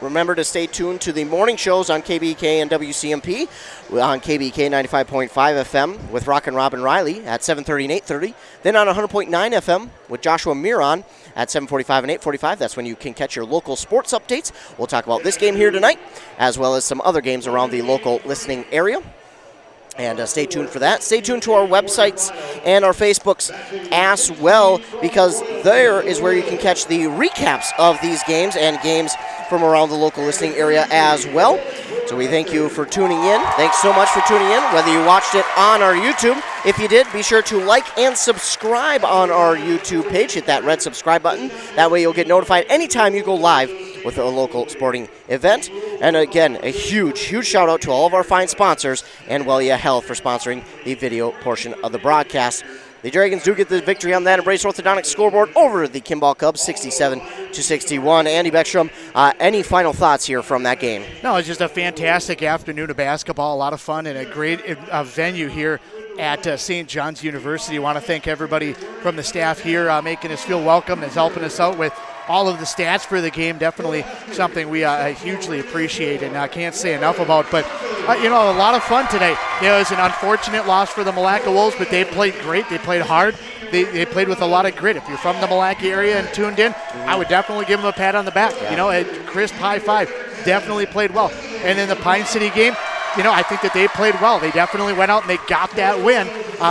Remember to stay tuned to the morning shows on KBK and WCMP on KBK 95.5 FM with Rock and Robin Riley at 7:30 and 8:30. Then on 100.9 FM with Joshua Miron at 7:45 and 8:45. That's when you can catch your local sports updates. We'll talk about this game here tonight, as well as some other games around the local listening area. And stay tuned for that. Stay tuned to our websites and our Facebooks as well, because there is where you can catch the recaps of these games and games from around the local listening area as well. So we thank you for tuning in. Thanks so much for tuning in, whether you watched it on our YouTube. If you did, be sure to like and subscribe on our YouTube page. Hit that red subscribe button. That way you'll get notified anytime you go live with a local sporting event. And again, a huge shout out to all of our fine sponsors and Wellia Health for sponsoring the video portion of the broadcast. The Dragons do get the victory on that Embrace Orthodontics scoreboard over the Kimball Cubs, 67-61. Andy Beckstrom, any final thoughts here from that game? No, it's just a fantastic afternoon of basketball, a lot of fun, and a great venue here at St. John's University. I want to thank everybody from the staff here making us feel welcome and helping us out with all of the stats for the game. Definitely something we hugely appreciate and I can't say enough about. But, a lot of fun today. It was an unfortunate loss for the Malacca Wolves, but they played great. They played hard. They played with a lot of grit. If you're from the Malacca area and tuned in, I would definitely give them a pat on the back. Yeah. A crisp high five. Definitely played well. And in the Pine City game, I think that they played well. They definitely went out and they got that win.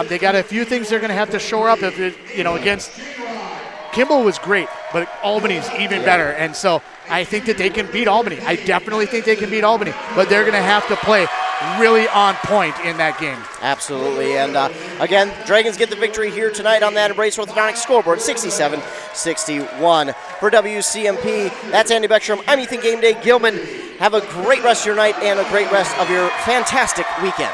They got a few things they're going to have to shore up against Kimball was great, but Albany's even better. And so I think that they can beat Albany. I definitely think they can beat Albany, but they're going to have to play really on point in that game. Absolutely. And again, Dragons get the victory here tonight on that Embrace Orthodontics scoreboard, 67-61. For WCMP, that's Andy Beckstrom. I'm Ethan Game Day Gilman. Have a great rest of your night and a great rest of your fantastic weekend.